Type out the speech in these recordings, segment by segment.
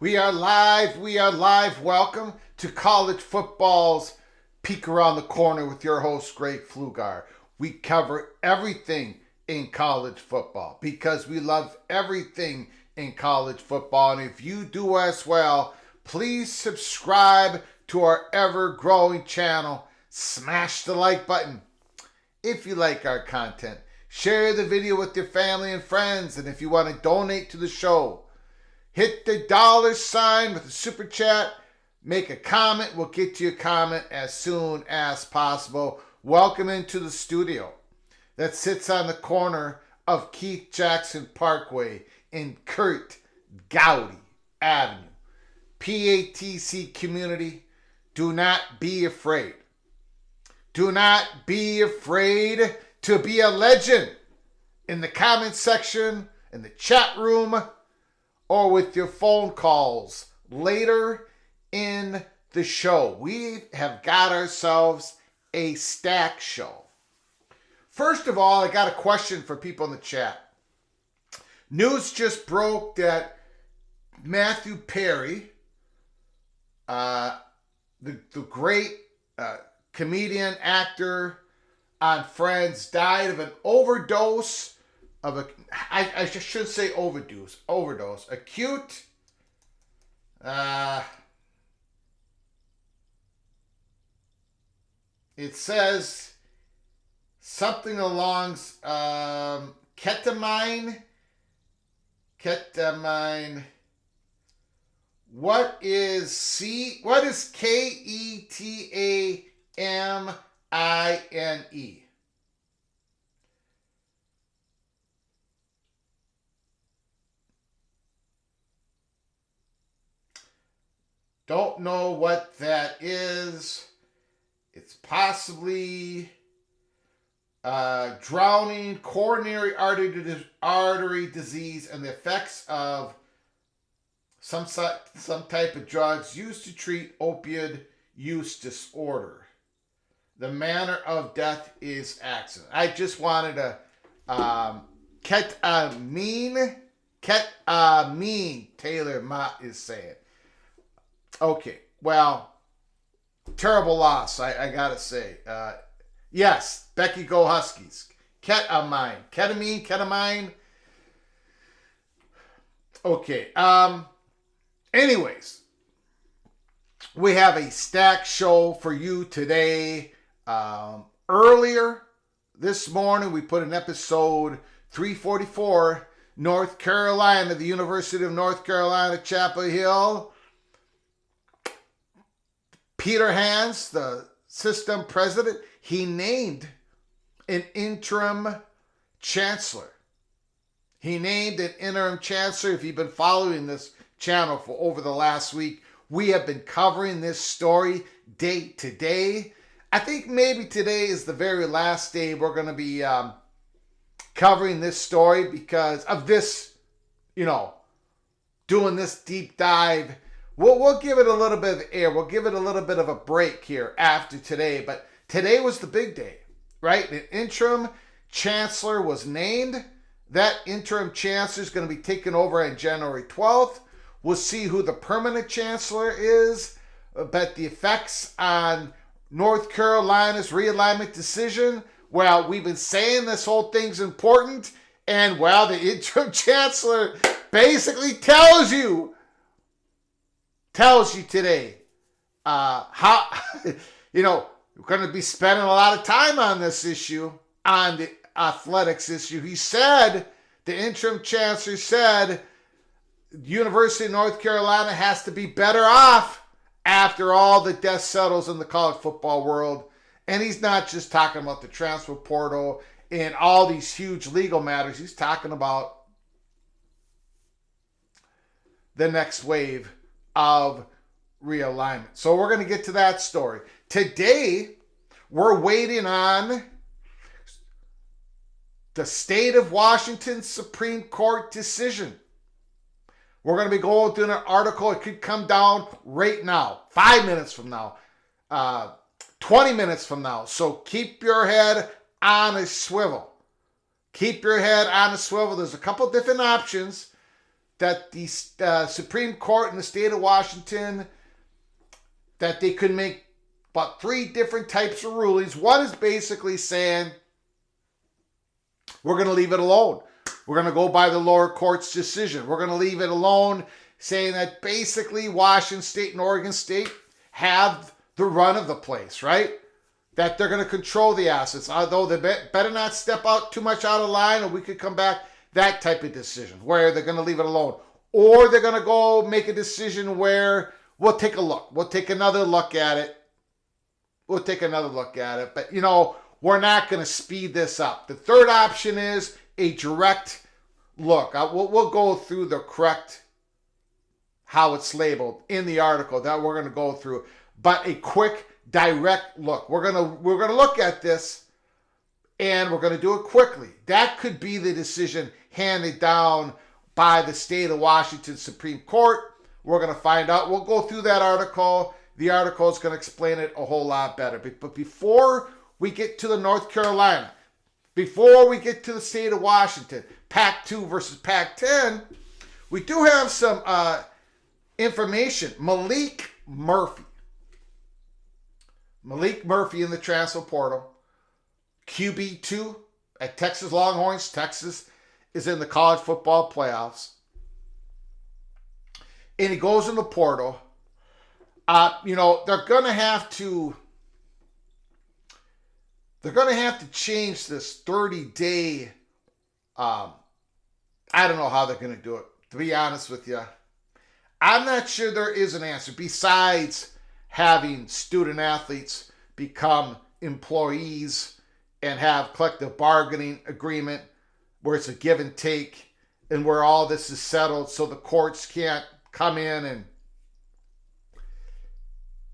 We are live. We are live. Welcome to college football's Peek Around the Corner with your host, Greg Pflugar. We cover everything in college football because we love everything in college football. And if you do as well, please subscribe to our ever-growing channel. Smash the like button if you like our content. Share the video with your family and friends. And if you want to donate to the show, hit the $sign with a super chat. Make a comment. We'll get you a comment as soon as possible. Welcome into the studio that sits on the corner of Keith Jackson Parkway in Kurt Gowdy Avenue. PATC community, do not be afraid. Do not be afraid to be a legend in the comment section, in the chat room, or with your phone calls later in the show. We have got ourselves a stack show. First of all, I got a question for people in the chat. News just broke that Matthew Perry, the great comedian, actor on Friends, died of an overdose of I should say overdose, acute, it says something along, ketamine, what is Ketamine? Don't know what that is. It's possibly drowning, coronary artery disease, and the effects of some type of drugs used to treat opioid use disorder. The manner of death is accident. I just wanted to ketamine, Taylor Mott is saying. Okay, well, terrible loss, I gotta say. Yes, Becky, go Huskies. Ketamine. Okay, anyways, we have a stacked show for you today. Earlier this morning, we put an episode 344, North Carolina, the University of North Carolina, Chapel Hill. Peter Hans, the system president, he named an interim chancellor. He named an interim chancellor. If you've been following this channel for over the last week, we have been covering this story day to day. I think maybe today is the very last day we're going to be covering this story because of this, doing this deep dive. We'll give it a little bit of air. We'll give it a little bit of a break here after today. But today was the big day, right? An interim chancellor was named. That interim chancellor is going to be taken over on January 12th. We'll see who the permanent chancellor is. But the effects on North Carolina's realignment decision, well, we've been saying this whole thing's important. And, well, the interim chancellor basically tells you today how, we're going to be spending a lot of time on this issue, on the athletics issue. The interim chancellor said, University of North Carolina has to be better off after all the dust settles in the college football world. And he's not just talking about the transfer portal and all these huge legal matters. He's talking about the next wave of realignment. So we're going to get to that story. Today, we're waiting on the state of Washington Supreme Court decision. We're going to be going through an article. It could come down right now, 5 minutes from now, 20 minutes from now. So keep your head on a swivel. Keep your head on a swivel. There's a couple different options that the Supreme Court in the state of Washington, that they could make about 3 different types of rulings. One is basically saying, we're going to leave it alone. We're going to go by the lower court's decision. We're going to leave it alone, saying that basically Washington State and Oregon State have the run of the place, right? That they're going to control the assets, although they better not step out too much out of line or we could come back. That type of decision where they're going to leave it alone. Or they're going to go make a decision where we'll take a look. We'll take another look at it. But, we're not going to speed this up. The third option is a direct look. We'll go through the correct, how it's labeled in the article that we're going to go through. But a quick, direct look. We're going to look at this. And we're going to do it quickly. That could be the decision handed down by the state of Washington Supreme Court. We're going to find out. We'll go through that article. The article is going to explain it a whole lot better. But before we get to the North Carolina, before we get to the state of Washington, PAC-2 versus PAC-10, we do have some information. Malik Murphy in the transfer portal. QB2 at Texas Longhorns. Texas is in the college football playoffs. And he goes in the portal. They're going to have to change this 30-day. I don't know how they're going to do it, to be honest with you. I'm not sure there is an answer besides having student athletes become employees and have collective bargaining agreement where it's a give and take and where all this is settled so the courts can't come in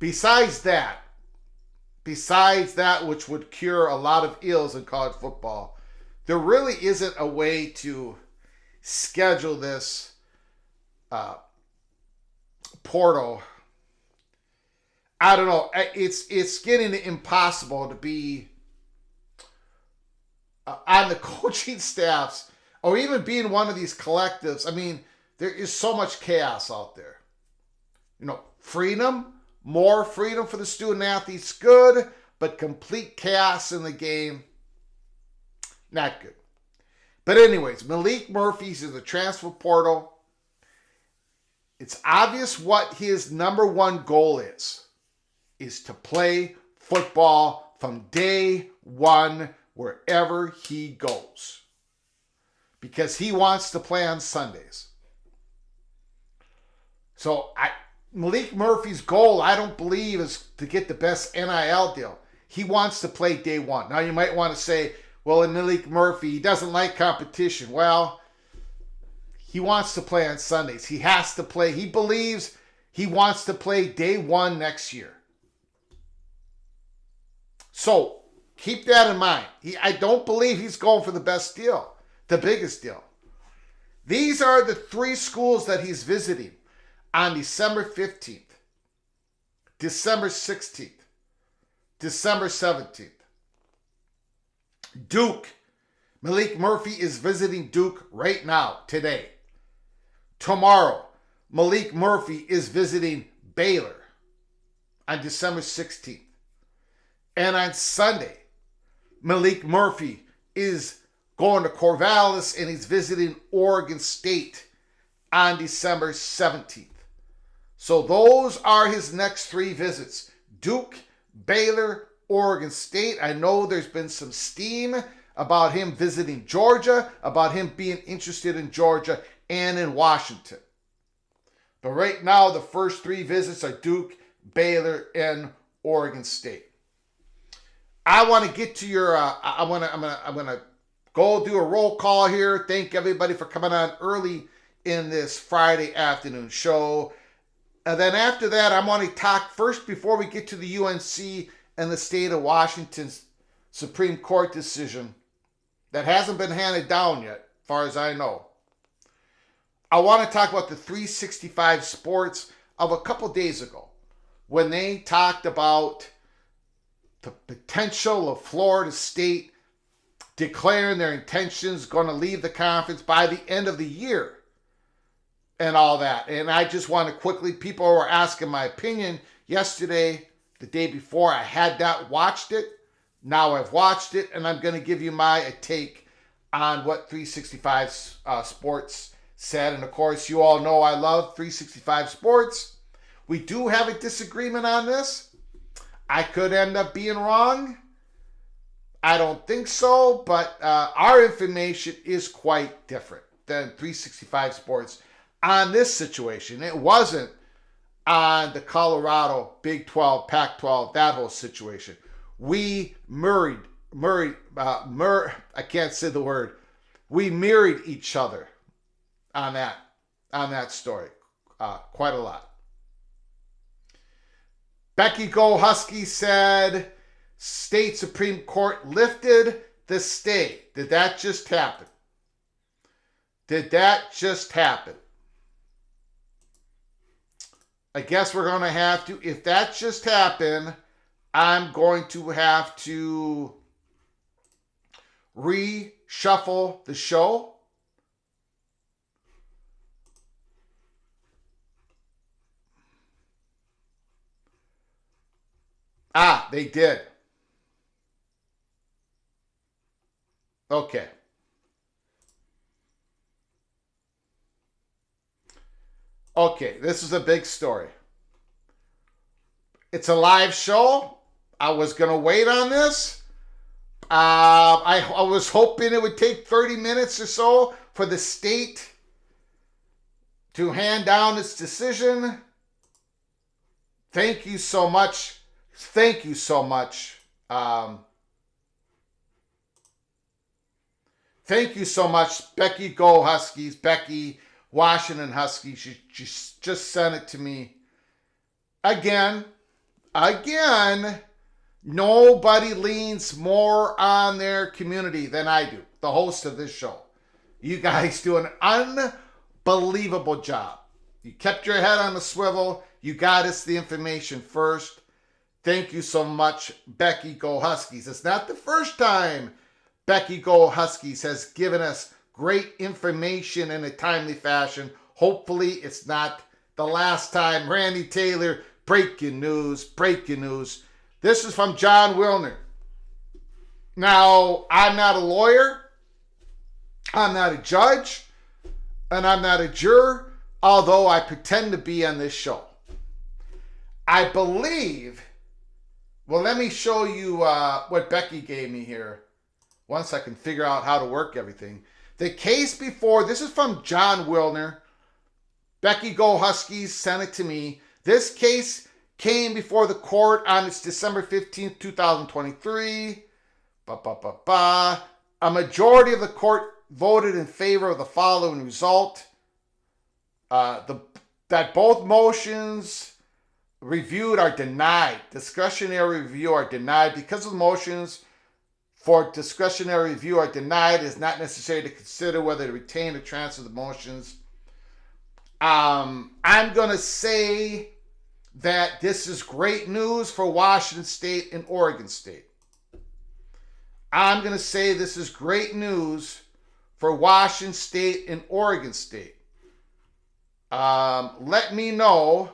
besides that, which would cure a lot of ills in college football, there really isn't a way to schedule this portal. I don't know. It's getting impossible to be on the coaching staffs or even being one of these collectives. I mean, there is so much chaos out there. Freedom, more freedom for the student athletes, good, but complete chaos in the game, not good. But anyways, Malik Murphy's in the transfer portal. It's obvious what his number one goal is to play football from day one wherever he goes. Because he wants to play on Sundays. So Malik Murphy's goal, I don't believe, is to get the best NIL deal. He wants to play day one. Now you might want to say, well, in Malik Murphy, he doesn't like competition. Well, he wants to play on Sundays. He has to play. He believes he wants to play day one next year. So keep that in mind. I don't believe he's going for the best deal, the biggest deal. These are the three schools that he's visiting on December 15th, December 16th, December 17th. Duke. Malik Murphy is visiting Duke right now, today. Tomorrow, Malik Murphy is visiting Baylor on December 16th. And on Sunday, Malik Murphy is going to Corvallis and he's visiting Oregon State on December 17th. So those are his next three visits. Duke, Baylor, Oregon State. I know there's been some steam about him visiting Georgia, about him being interested in Georgia and in Washington. But right now, the first three visits are Duke, Baylor, and Oregon State. I want to get to your. I'm gonna go do a roll call here. Thank everybody for coming on early in this Friday afternoon show. And then after that, I want to talk first before we get to the UNC and the state of Washington's Supreme Court decision that hasn't been handed down yet, as far as I know. I want to talk about the 365 Sports of a couple days ago when they talked about the potential of Florida State declaring their intentions going to leave the conference by the end of the year and all that. And I just want to quickly, people were asking my opinion yesterday, the day before. I had not watched it. Now I've watched it, and I'm going to give you my take on what 365 Sports said. And of course, you all know I love 365 Sports. We do have a disagreement on this. I could end up being wrong. I don't think so, but our information is quite different than 365 Sports on this situation. It wasn't on the Colorado Big 12, Pac-12, that whole situation. We I can't say the word. We mirrored each other on that story quite a lot. Becky Go Husky said, State Supreme Court lifted the stay. Did that just happen? I guess we're going to have to, if that just happened, I'm going to have to reshuffle the show. They did. Okay. Okay, this is a big story. It's a live show. I was going to wait on this. I was hoping it would take 30 minutes or so for the state to hand down its decision. Thank you so much. Thank you so much. Thank you so much, Becky Go Huskies, Becky Washington Huskies. She just sent it to me again. Again, nobody leans more on their community than I do, the host of this show. You guys do an unbelievable job. You kept your head on the swivel. You got us the information first. Thank you so much, Becky Go Huskies. It's not the first time Becky Go Huskies has given us great information in a timely fashion. Hopefully, it's not the last time. Randy Taylor, breaking news, breaking news. This is from John Wilner. Now, I'm not a lawyer, I'm not a judge, and I'm not a juror, although I pretend to be on this show. I believe, well, let me show you what Becky gave me here once I can figure out how to work everything. The case before, this is from John Wilner. Becky Go Huskies sent it to me. This case came before the court on its December 15th, 2023. A majority of the court voted in favor of the following result. That both motions reviewed are denied. Discretionary review are denied. Because of the motions for discretionary review are denied, it is not necessary to consider whether to retain or transfer the motions. I'm going to say that this is great news for Washington State and Oregon State. I'm going to say this is great news for Washington State and Oregon State. Let me know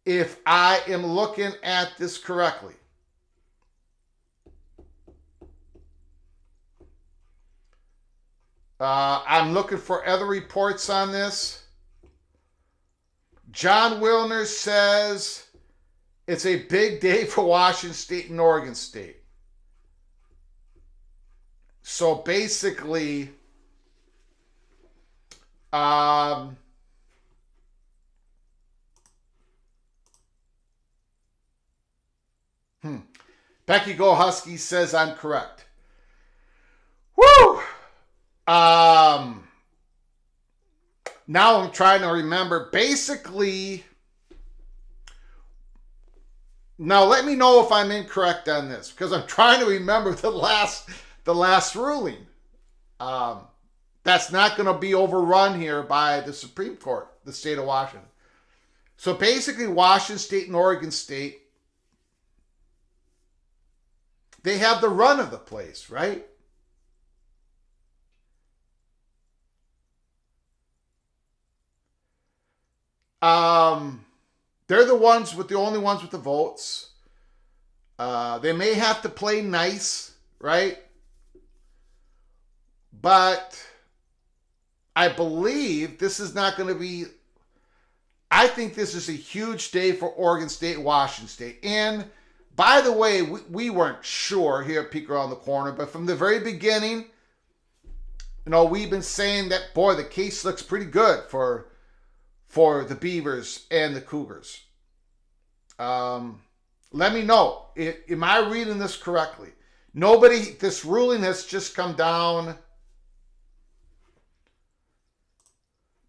if I am looking at this correctly. I'm looking for other reports on this. John Wilner says it's a big day for Washington State and Oregon State. So basically, Becky Go Husky says I'm correct. Woo! Now I'm trying to remember. Basically, now let me know if I'm incorrect on this, because I'm trying to remember the last ruling. That's not going to be overrun here by the Supreme Court, the state of Washington. So basically, Washington State and Oregon State, they have the run of the place, right? They're the only ones with the votes. They may have to play nice, right? But I believe this is not going to be, I think this is a huge day for Oregon State, Washington State. And by the way, we weren't sure here at Peek Around the Corner, but from the very beginning, we've been saying that, boy, the case looks pretty good for the Beavers and the Cougars. Let me know. Am I reading this correctly? This ruling has just come down.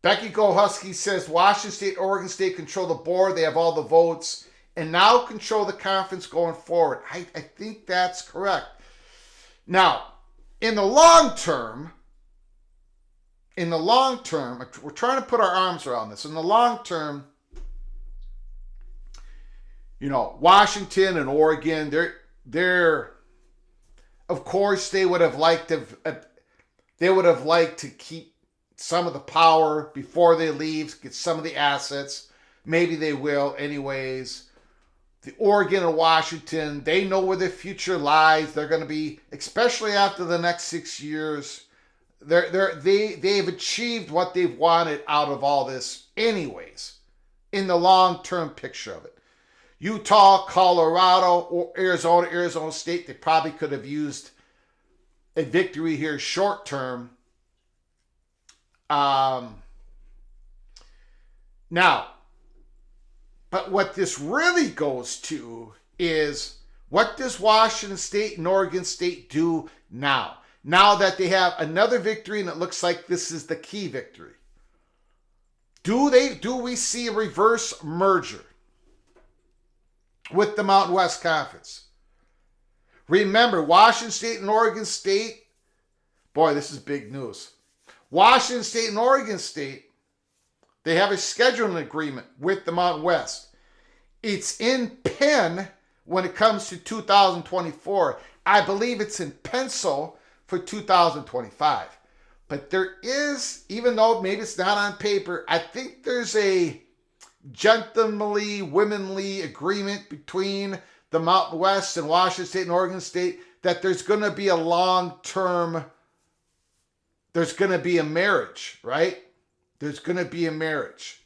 Becky Go Husky says Washington State, Oregon State control the board. They have all the votes and now control the conference going forward. I think that's correct. Now, in the long term, we're trying to put our arms around this. In the long term, Washington and Oregon, they're of course they would have liked to keep some of the power before they leave, get some of the assets. Maybe they will anyways. The Oregon and Washington, they know where their future lies. They're going to be, especially after the next 6 years, they've achieved what they've wanted out of all this anyways, in the long-term picture of it. Utah, Colorado, or Arizona State, they probably could have used a victory here short-term. Now, but what this really goes to is, what does Washington State and Oregon State do now? Now that they have another victory and it looks like this is the key victory. Do we see a reverse merger? with the Mountain West Conference. Remember, Washington State and Oregon State, boy, this is big news. Washington State and Oregon State, they have a scheduling agreement with the Mountain West. It's in pen when it comes to 2024. I believe it's in pencil for 2025. But there is, even though maybe it's not on paper, I think there's a gentlemanly, womanly agreement between the Mountain West and Washington State and Oregon State that there's going to be a long-term, there's going to be a marriage, right? There's going to be a marriage.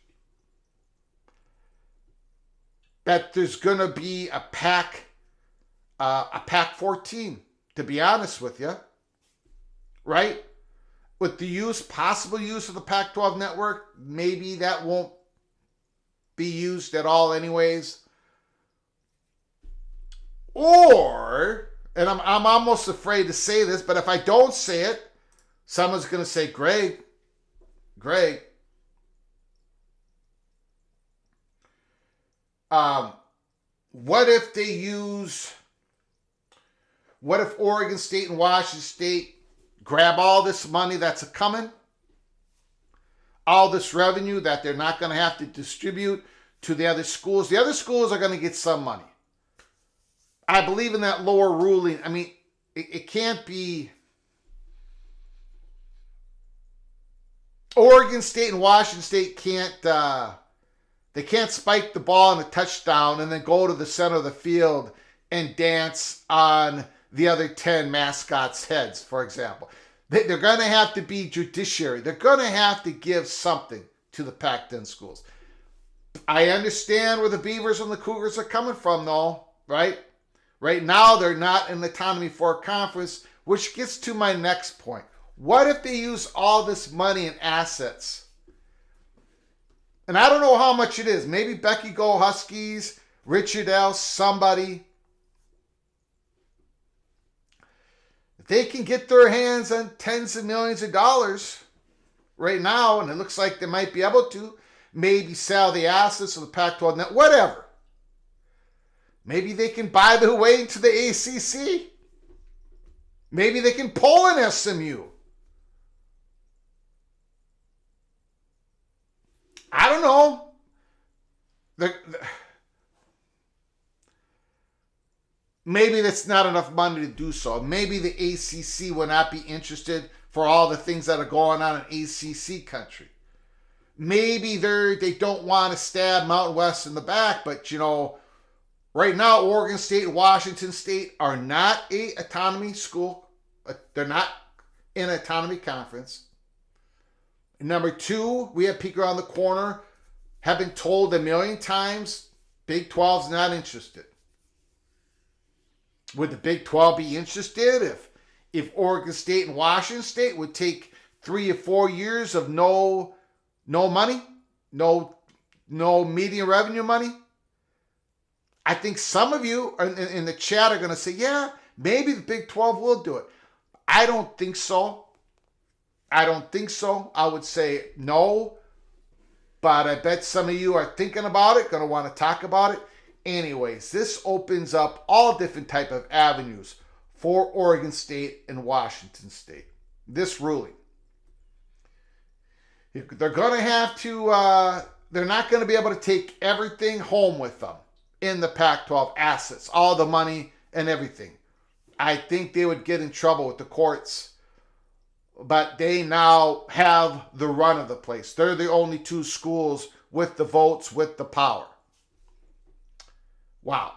That there's going to be a PAC 14, to be honest with you, right? With the possible use of the Pac-12 network, maybe that won't be used at all anyways. Or, and I'm almost afraid to say this, but if I don't say it, someone's going to say, Greg, what if Oregon State and Washington State grab all this money that's a coming, all this revenue that they're not going to have to distribute to the other schools. The other schools are going to get some money. I believe in that lower ruling. I mean, it can't be Oregon State and Washington State they can't spike the ball in a touchdown and then go to the center of the field and dance on the other 10 mascots' heads, for example. They're going to have to be judiciary. They're going to have to give something to the Pac-10 schools. I understand where the Beavers and the Cougars are coming from, though, right? Right now, they're not in the Autonomy 4 conference, which gets to my next point. What if they use all this money and assets? And I don't know how much it is. Maybe Becky Go Huskies, Richard L., somebody. They can get their hands on tens of millions of dollars right now, and it looks like they might be able to. Maybe sell the assets of the Pac-12 net, whatever. Maybe they can buy their way into the ACC. Maybe they can pull an SMU. I don't know. Maybe that's not enough money to do so. Maybe the ACC will not be interested for all the things that are going on in ACC country. Maybe they don't want to stab Mountain West in the back, but right now Oregon State and Washington State are not a autonomy school. They're not in an autonomy conference. Number two, we have peek around the corner, have been told a million times, Big 12's not interested. Would the Big 12 be interested if Oregon State and Washington State would take 3 or 4 years of no money, no media revenue money? I think some of you in the chat are going to say, yeah, maybe the Big 12 will do it. I don't think so. I would say no, but I bet some of you are thinking about it, going to want to talk about it. Anyways, this opens up all different type of avenues for Oregon State and Washington State. This ruling. They're going to have to, they're not going to be able to take everything home with them in the Pac-12 assets, all the money and everything. I think they would get in trouble with the courts, but they now have the run of the place. They're the only two schools with the votes, with the power. Wow.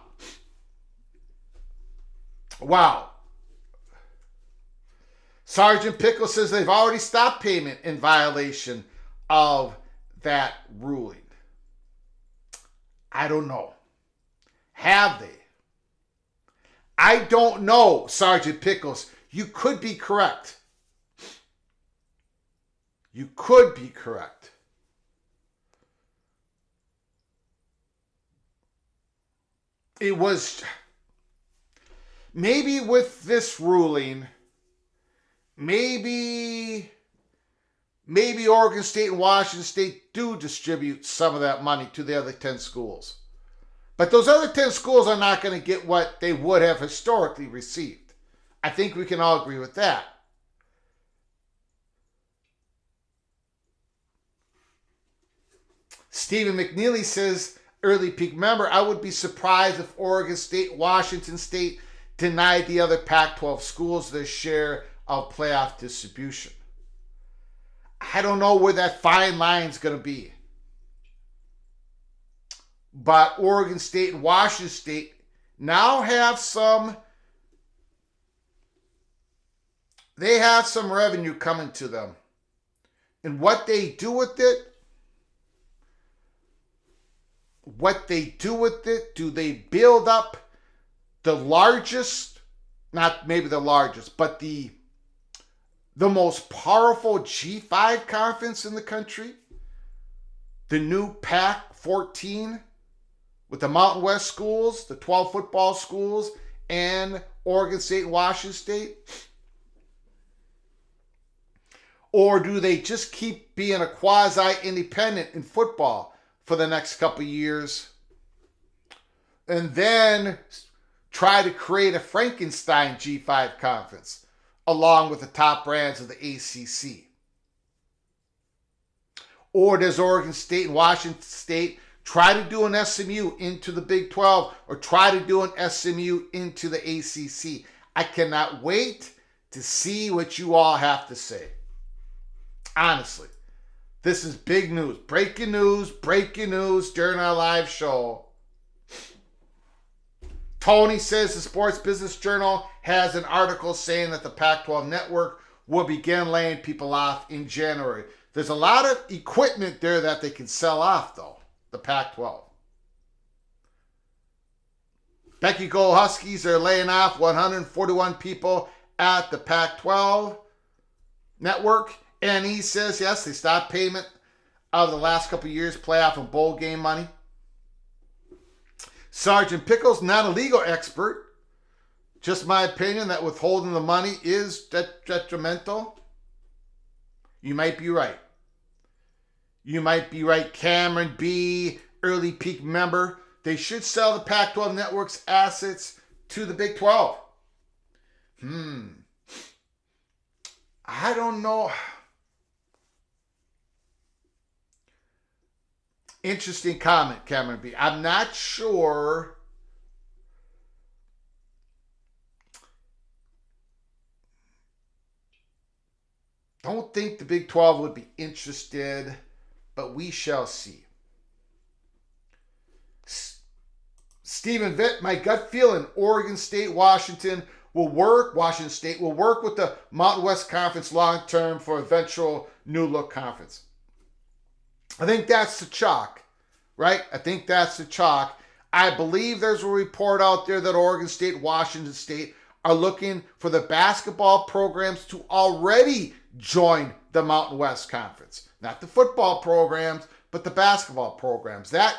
Sergeant Pickle says they've already stopped payment in violation of that ruling. I don't know. Have they? I don't know, Sergeant Pickles. You could be correct. You could be correct. It was maybe with this ruling, maybe Oregon State and Washington State do distribute some of that money to the other 10 schools. But those other 10 schools are not going to get what they would have historically received. I think we can all agree with that. Stephen McNeely says, early peak member, I would be surprised if Oregon State, Washington State denied the other Pac-12 schools their share of playoff distribution. I don't know where that fine line is going to be. But Oregon State and Washington State now have some revenue coming to them. And what they do with it, do they build up the largest, not maybe the largest, but the most powerful G5 conference in the country? The new PAC 14 with the Mountain West schools, the 12 football schools, and Oregon State and Washington State? Or do they just keep being a quasi-independent in football for the next couple of years and then try to create a Frankenstein G5 conference along with the top brands of the ACC? Or does Oregon State and Washington State try to do an SMU into the Big 12 or try to do an SMU into the ACC? I cannot wait to see what you all have to say. Honestly, this is big news. Breaking news during our live show. Tony says the Sports Business Journal has an article saying that the Pac-12 network will begin laying people off in January. There's a lot of equipment there that they can sell off, though, the Pac-12. Becky Gold Huskies are laying off 141 people at the Pac-12 network. And he says, yes, they stopped payment of the last couple of years' playoff and bowl game money. Sergeant Pickles, not a legal expert. Just my opinion that withholding the money is detrimental. You might be right. You might be right. Cameron B., early peak member. They should sell the Pac-12 network's assets to the Big 12. I don't know. Interesting comment, Cameron B. I'm not sure. Don't think the Big 12 would be interested, but we shall see. Stephen Vitt, my gut feeling, Oregon State, Washington State will work with the Mountain West Conference long term for eventual new look conference. I think that's the chalk, right? I think that's the chalk. I believe there's a report out there that Oregon State, Washington State are looking for the basketball programs to already join the Mountain West Conference. Not the football programs, but the basketball programs. That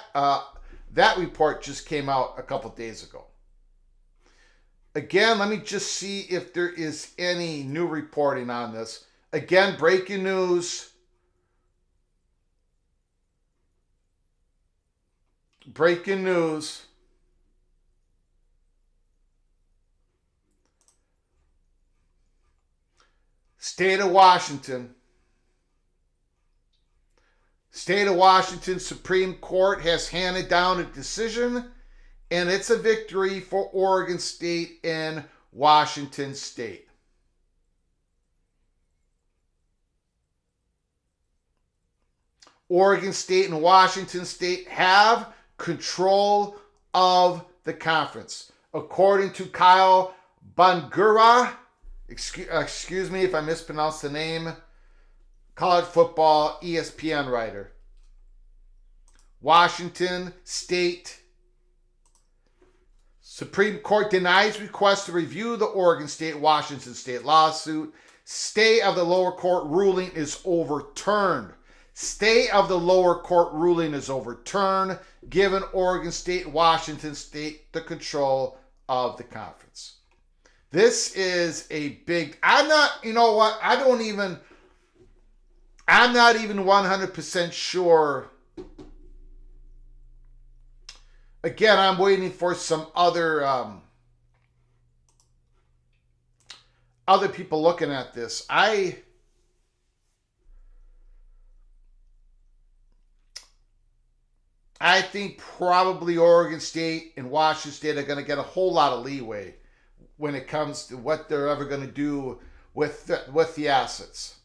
report just came out a couple days ago. Again, let me just see if there is any new reporting on this. Again, breaking news. Breaking news. State of Washington. State of Washington Supreme Court has handed down a decision, and it's a victory for Oregon State and Washington State. Oregon State and Washington State have control of the conference. According to Kyle Bangura, excuse me if I mispronounced the name, college football ESPN writer. Washington State Supreme Court denies request to review the Oregon State-Washington State lawsuit. Stay of the lower court ruling is overturned. Stay of the lower court ruling is overturned, giving Oregon State and Washington State the control of the conference. This is a big, I'm not even 100% sure Again, I'm waiting for some other people looking at this. I think probably Oregon State and Washington State are going to get a whole lot of leeway when it comes to what they're ever going to do with the assets.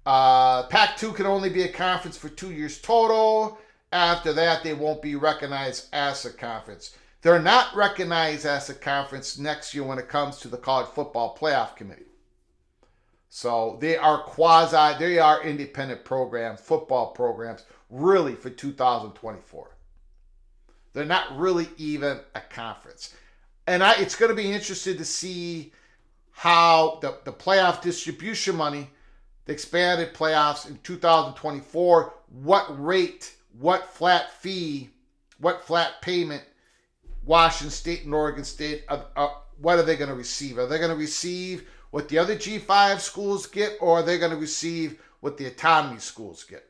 PAC-2 can only be a conference for 2 years total. After that, they won't be recognized as a conference. They're not recognized as a conference next year when it comes to the College Football Playoff Committee. So they are independent programs, football programs, really for 2024. They're not really even a conference. And it's going to be interesting to see how the playoff distribution money, the expanded playoffs in 2024, what rate, what flat fee, what flat payment Washington State and Oregon State, what are they going to receive? Are they going to receive what the other G5 schools get, or are they going to receive what the autonomy schools get?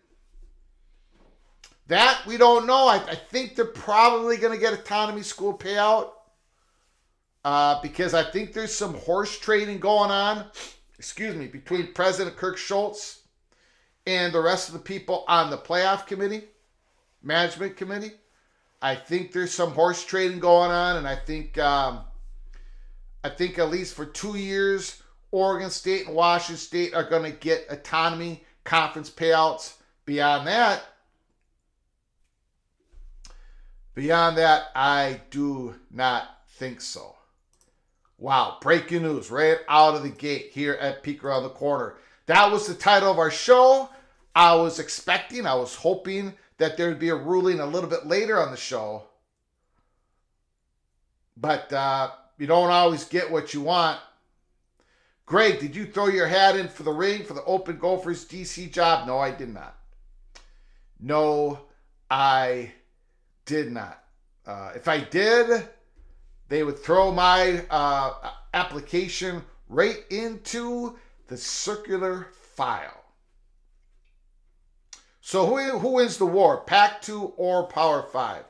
That we don't know. I think they're probably going to get autonomy school payout because I think there's some horse trading going on, between President Kirk Schultz and the rest of the people on the playoff committee, management committee. I think there's some horse trading going on, and I think at least for 2 years, Oregon State and Washington State are going to get autonomy conference payouts. Beyond that, I do not think so. Wow, breaking news right out of the gate here at Peek Around the Corner. That was the title of our show. I was hoping that there would be a ruling a little bit later on the show. But you don't always get what you want. Greg, did you throw your hat in for the ring for the Open Gophers DC job? No, I did not. No, I did not. If I did, they would throw my application right into the circular file. So who wins the war, PAC-2 or Power 5?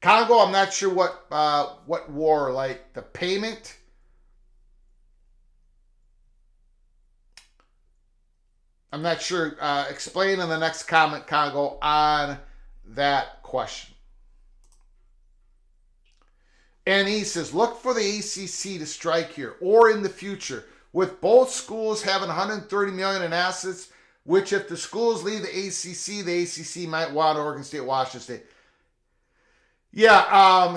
Congo, I'm not sure what war, like the payment. I'm not sure. Explain in the next comment, Congo, on that question. And he says, look for the ACC to strike here or in the future. With both schools having $130 million in assets, which if the schools leave the ACC might want Oregon State, Washington State. Yeah,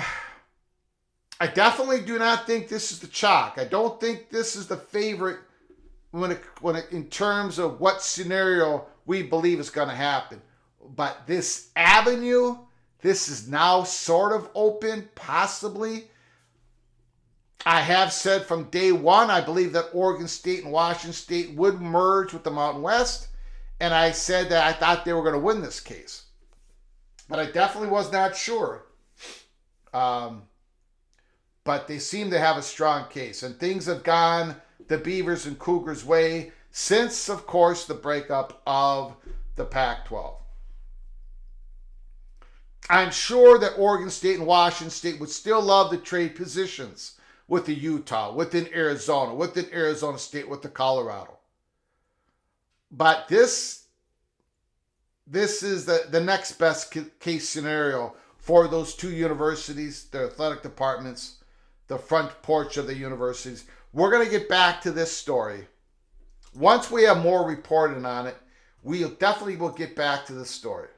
I definitely do not think this is the chalk. I don't think this is the favorite in terms of what scenario we believe is going to happen. But this avenue, this is now sort of open, possibly. I have said from day one, I believe that Oregon State and Washington State would merge with the Mountain West. And I said that I thought they were going to win this case. But I definitely was not sure. But they seem to have a strong case. And things have gone the Beavers and Cougars' way since, of course, the breakup of the Pac-12. I'm sure that Oregon State and Washington State would still love to trade positions with the Utah, within Arizona State, with the Colorado. But this is the next best case scenario for those two universities, their athletic departments, the front porch of the universities. We're going to get back to this story. Once we have more reporting on it, we definitely will get back to this story.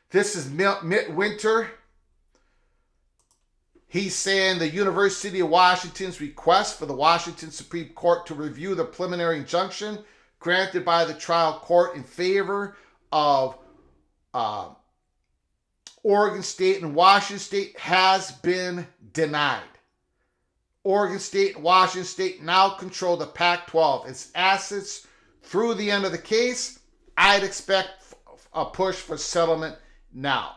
This is Mitt Winter. He's saying the University of Washington's request for the Washington Supreme Court to review the preliminary injunction granted by the trial court in favor of Oregon State and Washington State has been denied. Oregon State and Washington State now control the Pac-12. Its assets through the end of the case. I'd expect a push for settlement now.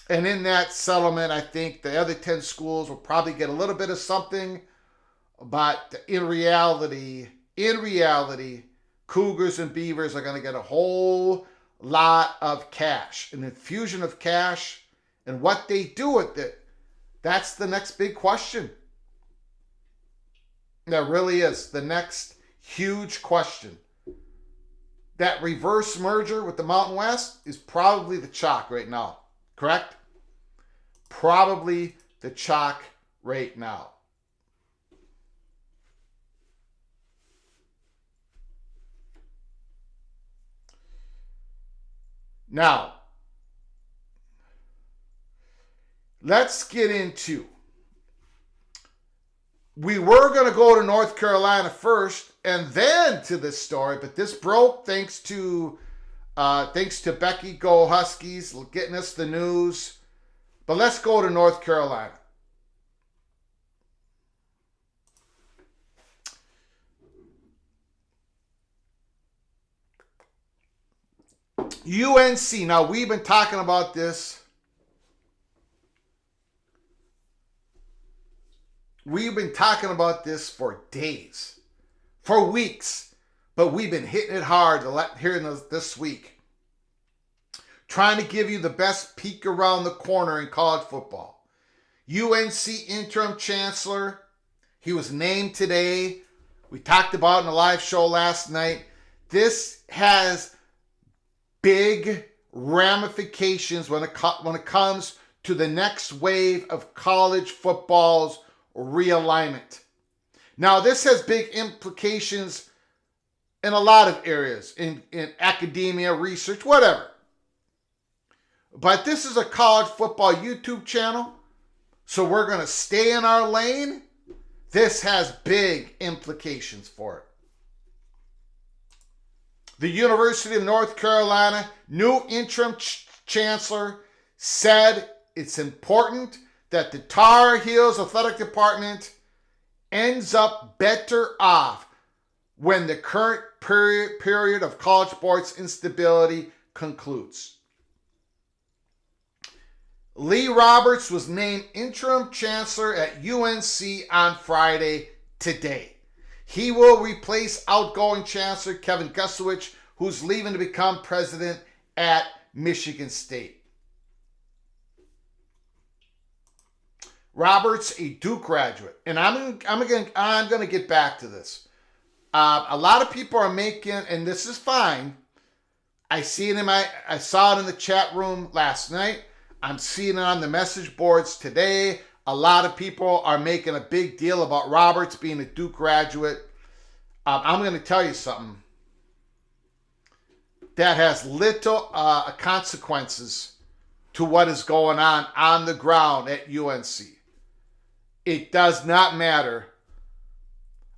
And in that settlement, I think the other 10 schools will probably get a little bit of something, But in reality, Cougars and Beavers are going to get a whole lot of cash, an infusion of cash, and what they do with it, that's the next big question. That really is the next huge question. That reverse merger with the Mountain West is probably the chalk right now, correct? Probably the chalk right now. Now, let's get into, we were going to go to North Carolina first and then to this story, but this broke thanks to Becky Go Huskies getting us the news. But let's go to North Carolina. UNC, now we've been talking about this. We've been talking about this for days, for weeks, but we've been hitting it hard here this week. Trying to give you the best peek around the corner in college football. UNC Interim Chancellor, he was named today. We talked about it in a live show last night. This has big ramifications when it comes to the next wave of college football's realignment. Now, this has big implications in a lot of areas, in academia, research, whatever. But this is a college football YouTube channel, so we're going to stay in our lane. This has big implications for it. The University of North Carolina new interim chancellor said it's important that the Tar Heels athletic department ends up better off when the current period of college sports instability concludes. Lee Roberts was named interim chancellor at UNC on Friday today. He will replace outgoing chancellor Kevin Gusowich, who's leaving to become president at Michigan State. Roberts, a Duke graduate, and I'm going to get back to this. A lot of people are making, and this is fine. I saw it in the chat room last night. I'm seeing it on the message boards today. A lot of people are making a big deal about Roberts being a Duke graduate. I'm going to tell you something that has little consequences to what is going on the ground at UNC. It does not matter.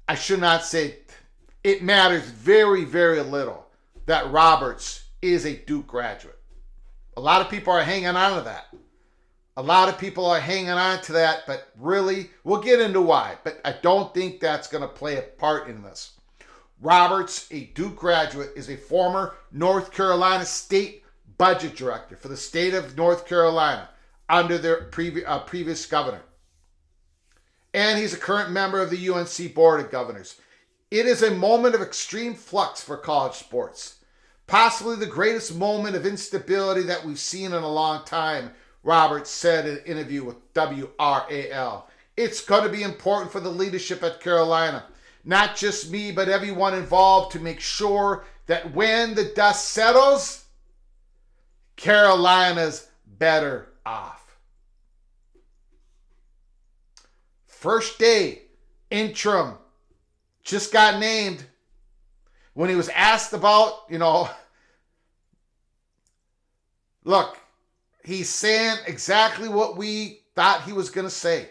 I should not say it matters very, very little that Roberts is a Duke graduate. A lot of people are hanging on to that. But really, we'll get into why. But I don't think that's going to play a part in this. Roberts, a Duke graduate, is a former North Carolina state budget director for the state of North Carolina under their previous governor. And he's a current member of the UNC Board of Governors. It is a moment of extreme flux for college sports. Possibly the greatest moment of instability that we've seen in a long time, Roberts said in an interview with WRAL. It's going to be important for the leadership at Carolina, not just me, but everyone involved, to make sure that when the dust settles, Carolina's better off. First day, interim, just got named. When he was asked about, look, he's saying exactly what we thought he was going to say,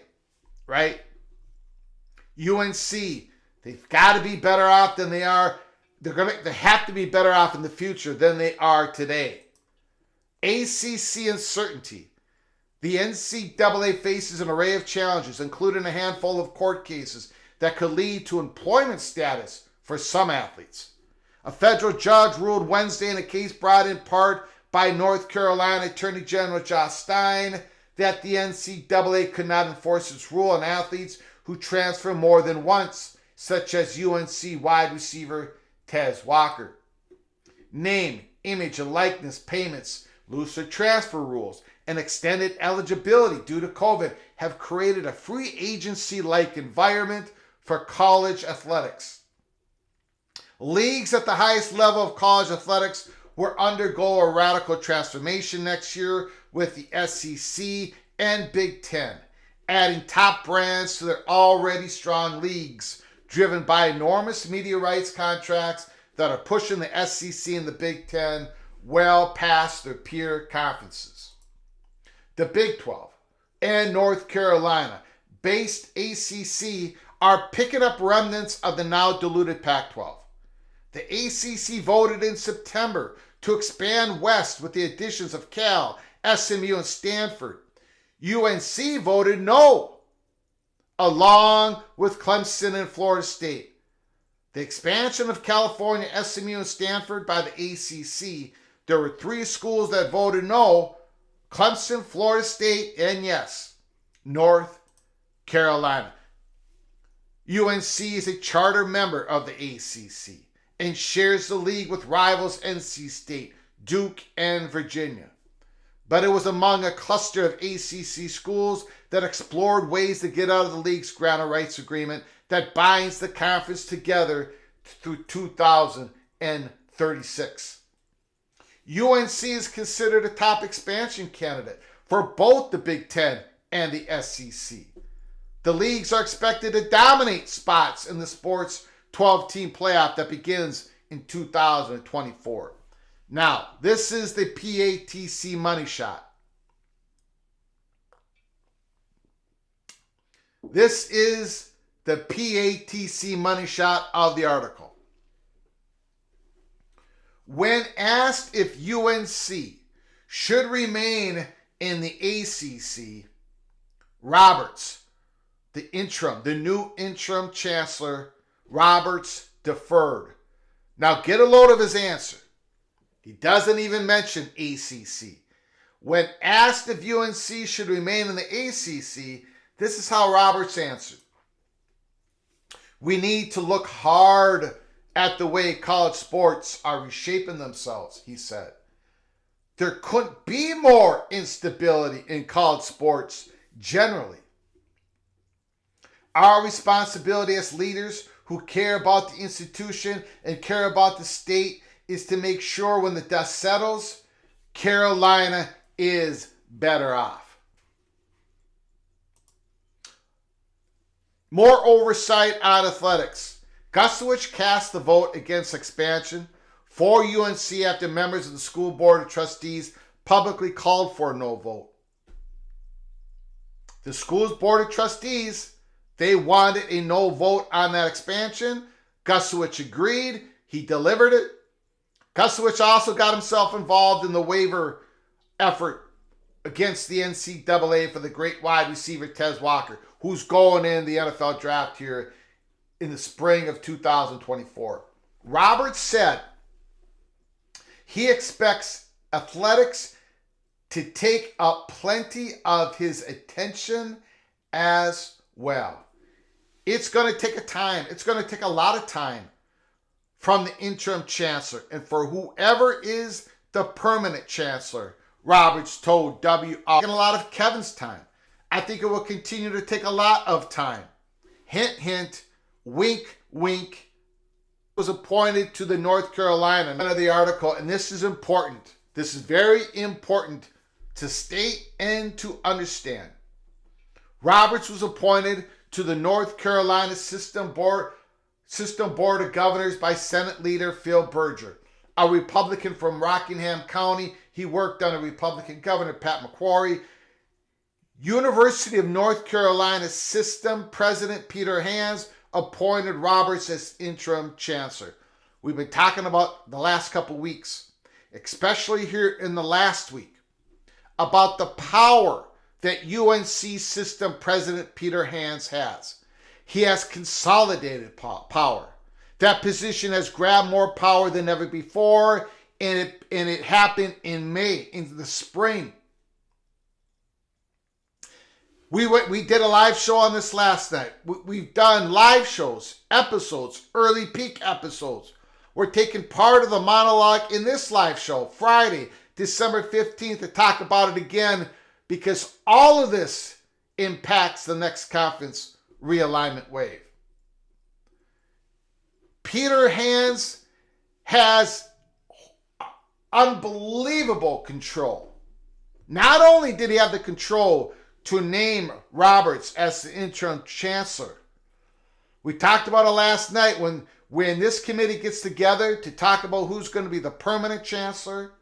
right? UNC, they've got to be better off than they are. They have to be better off in the future than they are today. ACC uncertainty. The NCAA faces an array of challenges, including a handful of court cases that could lead to employment status for some athletes. A federal judge ruled Wednesday in a case brought in part by North Carolina Attorney General Josh Stein that the NCAA could not enforce its rule on athletes who transfer more than once, such as UNC wide receiver Tez Walker. Name, image, and likeness payments, looser transfer rules, and extended eligibility due to COVID have created a free agency-like environment for college athletics. Leagues at the highest level of college athletics will undergo a radical transformation next year with the SEC and Big Ten, adding top brands to their already strong leagues, driven by enormous media rights contracts that are pushing the SEC and the Big Ten well past their peer conferences. The Big 12 and North Carolina-based ACC are picking up remnants of the now diluted Pac-12. The ACC voted in September to expand west with the additions of Cal, SMU, and Stanford. UNC voted no, along with Clemson and Florida State. The expansion of California, SMU, and Stanford by the ACC, there were 3 schools that voted no: Clemson, Florida State, and yes, North Carolina. UNC is a charter member of the ACC and shares the league with rivals NC State, Duke, and Virginia. But it was among a cluster of ACC schools that explored ways to get out of the league's grant rights agreement that binds the conference together through 2036. UNC is considered a top expansion candidate for both the Big Ten and the SEC. The leagues are expected to dominate spots in the sport's 12-team playoff that begins in 2024. Now, this is the PATC money shot. This is the PATC money shot of the article. When asked if UNC should remain in the ACC, Roberts, the new interim chancellor, Roberts deferred. Now get a load of his answer. He doesn't even mention ACC. When asked if UNC should remain in the ACC, this is how Roberts answered. We need to look hard at the way college sports are reshaping themselves, he said. There couldn't be more instability in college sports generally. Our responsibility as leaders who care about the institution and care about the state is to make sure when the dust settles, Carolina is better off. More oversight on athletics. Gusowich cast the vote against expansion for UNC after members of the school board of trustees publicly called for a no vote. The school's board of trustees, they wanted a no vote on that expansion. Gusowich agreed. He delivered it. Gusowich also got himself involved in the waiver effort against the NCAA for the great wide receiver Tez Walker, who's going in the NFL draft here in the spring of 2024. Roberts said he expects athletics to take up plenty of his attention as well. It's going to take a lot of time from the interim chancellor, and for whoever is the permanent chancellor, Roberts told WR, a lot of Kevin's time. I think it will continue to take a lot of time. Hint, hint, wink, wink. Was appointed to the North Carolina end of the article, and this is important. This is very important to state and to understand. Roberts was appointed to the North Carolina System Board of Governors by Senate Leader Phil Berger, a Republican from Rockingham County. He worked under Republican Governor Pat McCrory. University of North Carolina System President Peter Hands appointed Roberts as interim chancellor. We've been talking about the last couple weeks, especially here in the last week, about the power that UNC System President Peter Hands has. He has consolidated power. That position has grabbed more power than ever before, and it happened in May, in the spring. We did a live show on this last night. We've done live shows, episodes, early peak episodes. We're taking part of the monologue in this live show, Friday, December 15th, to talk about it again, because all of this impacts the next conference realignment wave. Peter Hands has unbelievable control. Not only did he have the control to name Roberts as the interim chancellor, we talked about it last night when this committee gets together to talk about who's going to be the permanent chancellor.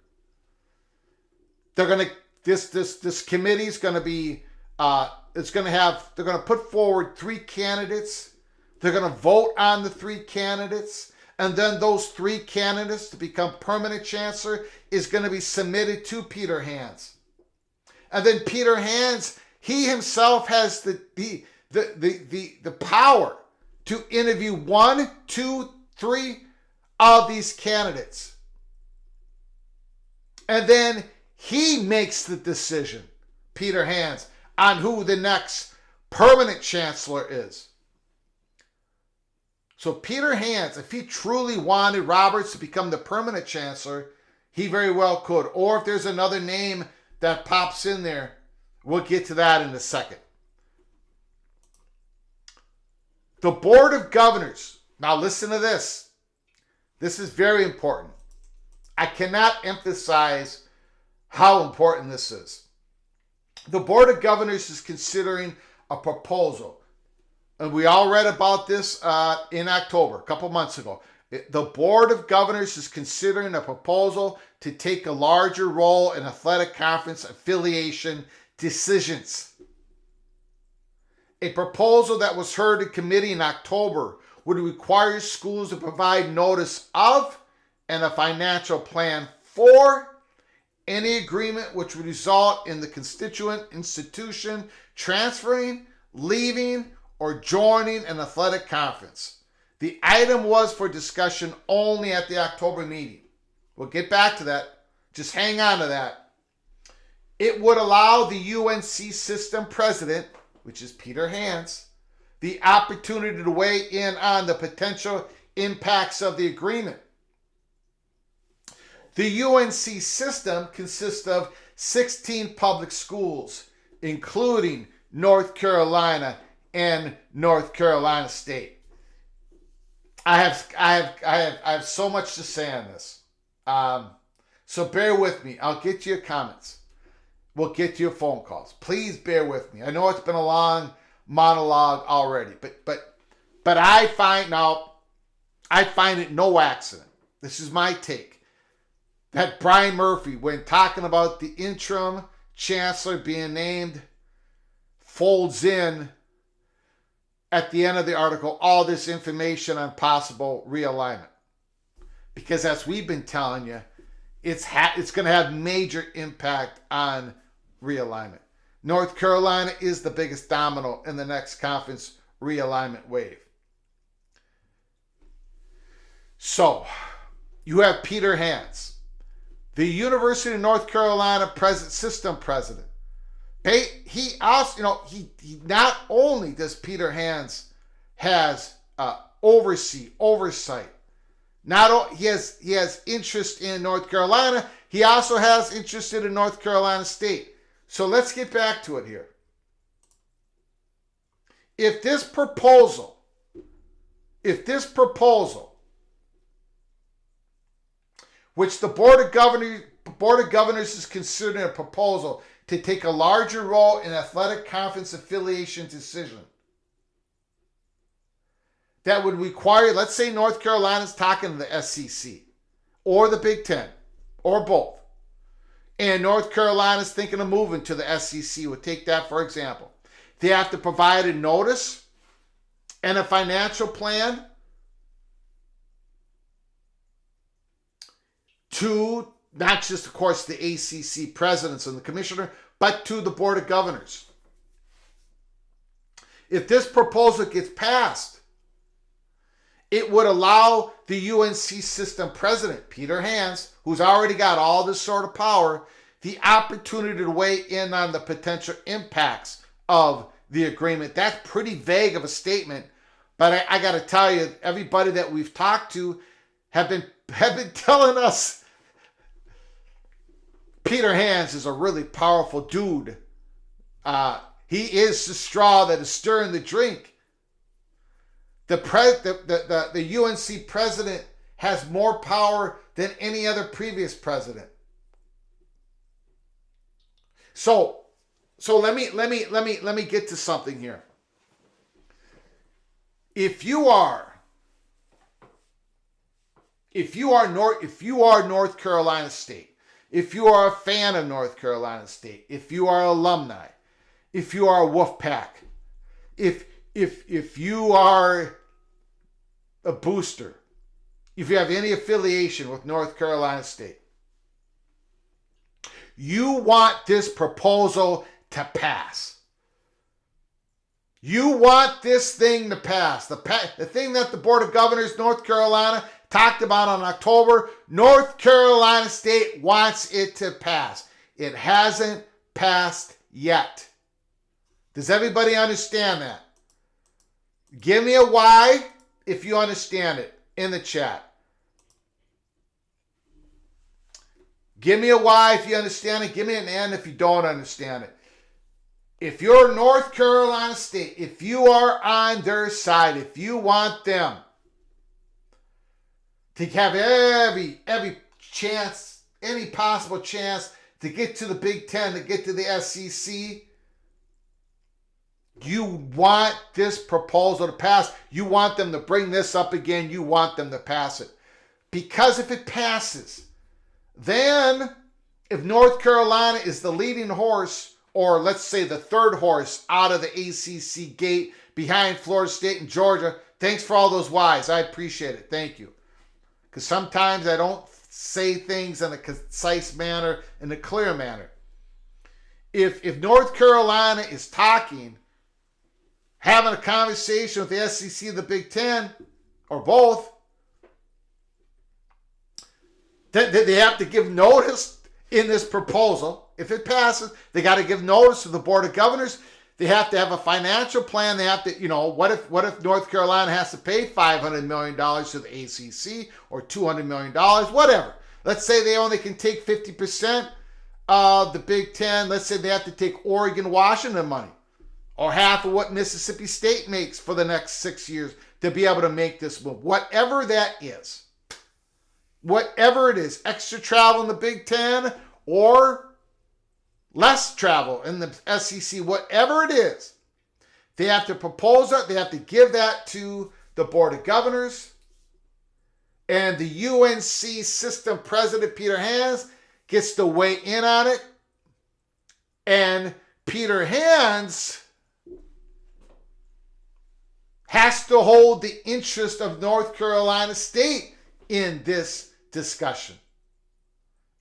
They're going to this committee is going to be they're going to put forward 3 candidates. They're going to vote on the 3 candidates, and then those 3 candidates to become permanent chancellor is going to be submitted to Peter Hands. And then Peter Hands, he himself has the power to interview 1, 2, 3 of these candidates. And then he makes the decision, Peter Hands, on who the next permanent chancellor is. So Peter Hands, if he truly wanted Roberts to become the permanent chancellor, he very well could. Or if there's another name that pops in there, we'll get to that in a second. The Board of Governors. Now listen to this. This is very important. I cannot emphasize how important this is. The Board of Governors is considering a proposal. And we all read about this in October, a couple months ago. The Board of Governors is considering a proposal to take a larger role in athletic conference affiliation decisions. A proposal that was heard in committee in October would require schools to provide notice of and a financial plan for any agreement which would result in the constituent institution transferring, leaving, or joining an athletic conference. The item was for discussion only at the October meeting. We'll get back to that. Just hang on to that. It would allow the UNC system president, which is Peter Hands, the opportunity to weigh in on the potential impacts of the agreement. The UNC system consists of 16 public schools, including North Carolina and North Carolina State. I have so much to say on this. So bear with me. I'll get to your comments. We'll get to your phone calls. Please bear with me. I know it's been a long monologue already, but I find it no accident. This is my take. That Brian Murphy, when talking about the interim chancellor being named, folds in at the end of the article all this information on possible realignment. Because as we've been telling you, it's going to have major impact on realignment. North Carolina is the biggest domino in the next conference realignment wave. So, you have Peter Hands, the University of North Carolina system president. He also, he not only does Peter Hands has oversight. He has interest in North Carolina. He also has interest in North Carolina State. So let's get back to it here. If this proposal, which the Board of Governors is considering a proposal to take a larger role in athletic conference affiliation decision, that would require, let's say North Carolina's talking to the SEC or the Big Ten or both, and North Carolina's thinking of moving to the SEC. We'll take that for example. They have to provide a notice and a financial plan to not just, of course, the ACC presidents and the commissioner, but to the Board of Governors. If this proposal gets passed, it would allow the UNC system president, Peter Hands, who's already got all this sort of power, the opportunity to weigh in on the potential impacts of the agreement. That's pretty vague of a statement. But I got to tell you, everybody that we've talked to have been telling us Peter Hans is a really powerful dude. He is the straw that is stirring the drink. The UNC president has more power than any other previous president. So let me get to something here. If you are North Carolina State, if you are a fan of North Carolina State, if you are alumni, if you are a Wolfpack, if you are a booster, if you have any affiliation with North Carolina State, you want this proposal to pass. You want this thing to pass. The thing that the Board of Governors, North Carolina, talked about in October, North Carolina State wants it to pass. It hasn't passed yet. Does everybody understand that? Give me a why if you understand it in the chat. Give me a why if you understand it. Give me an N if you don't understand it. If you're North Carolina State, if you are on their side, if you want them to have every chance, any possible chance to get to the Big Ten, to get to the SEC, you want this proposal to pass. You want them to bring this up again. You want them to pass it. Because if it passes, then if North Carolina is the leading horse, or let's say the third horse out of the ACC gate behind Florida State and Georgia, thanks for all those whys. I appreciate it. Thank you. Because sometimes I don't say things in a concise manner, in a clear manner. If North Carolina is talking, having a conversation with the SEC, the Big Ten, or both, they have to give notice in this proposal. If it passes, they got to give notice to the Board of Governors. They have to have a financial plan. They have to, what if North Carolina has to pay $500 million to the ACC or $200 million, whatever. Let's say they only can take 50% of the Big Ten. Let's say they have to take Oregon, Washington money, or half of what Mississippi State makes for the next 6 years to be able to make this move. Whatever that is. Whatever it is, extra travel in the Big Ten or less travel in the SEC, whatever it is, they have to propose it. They have to give that to the Board of Governors. And the UNC system president, Peter Hans, gets to weigh in on it. And Peter Hans has to hold the interest of North Carolina State in this discussion,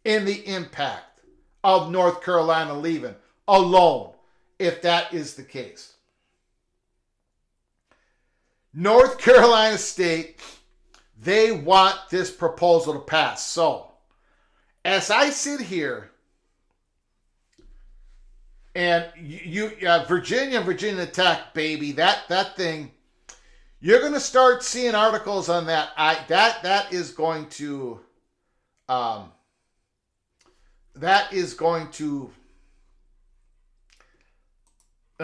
in the impact of North Carolina leaving alone, if that is the case. North Carolina State, they want this proposal to pass. So, as I sit here, and Virginia Tech, baby, that thing, you're going to start seeing articles on that. That is going to, and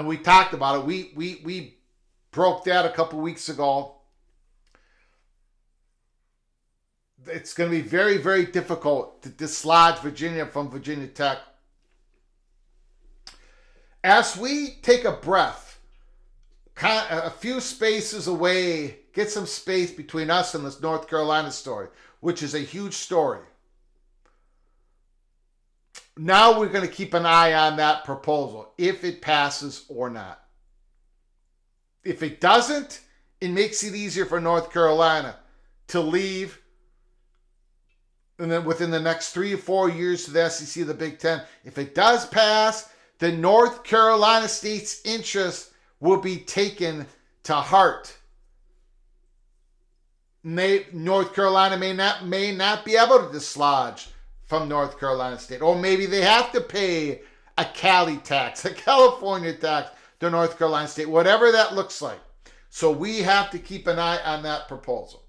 we talked about it. We broke that a couple weeks ago. It's going to be very, very difficult to dislodge Virginia from Virginia Tech. As we take a breath, a few spaces away, get some space between us and this North Carolina story, which is a huge story. Now we're going to keep an eye on that proposal, if it passes or not. If it doesn't, it makes it easier for North Carolina to leave, and then within the next 3 or 4 years to the SEC, the Big Ten. If it does pass, then North Carolina State's interest will be taken to heart. North Carolina may not be able to dislodge from North Carolina State. Or maybe they have to pay a Cali tax, a California tax, to North Carolina State, whatever that looks like. So we have to keep an eye on that proposal.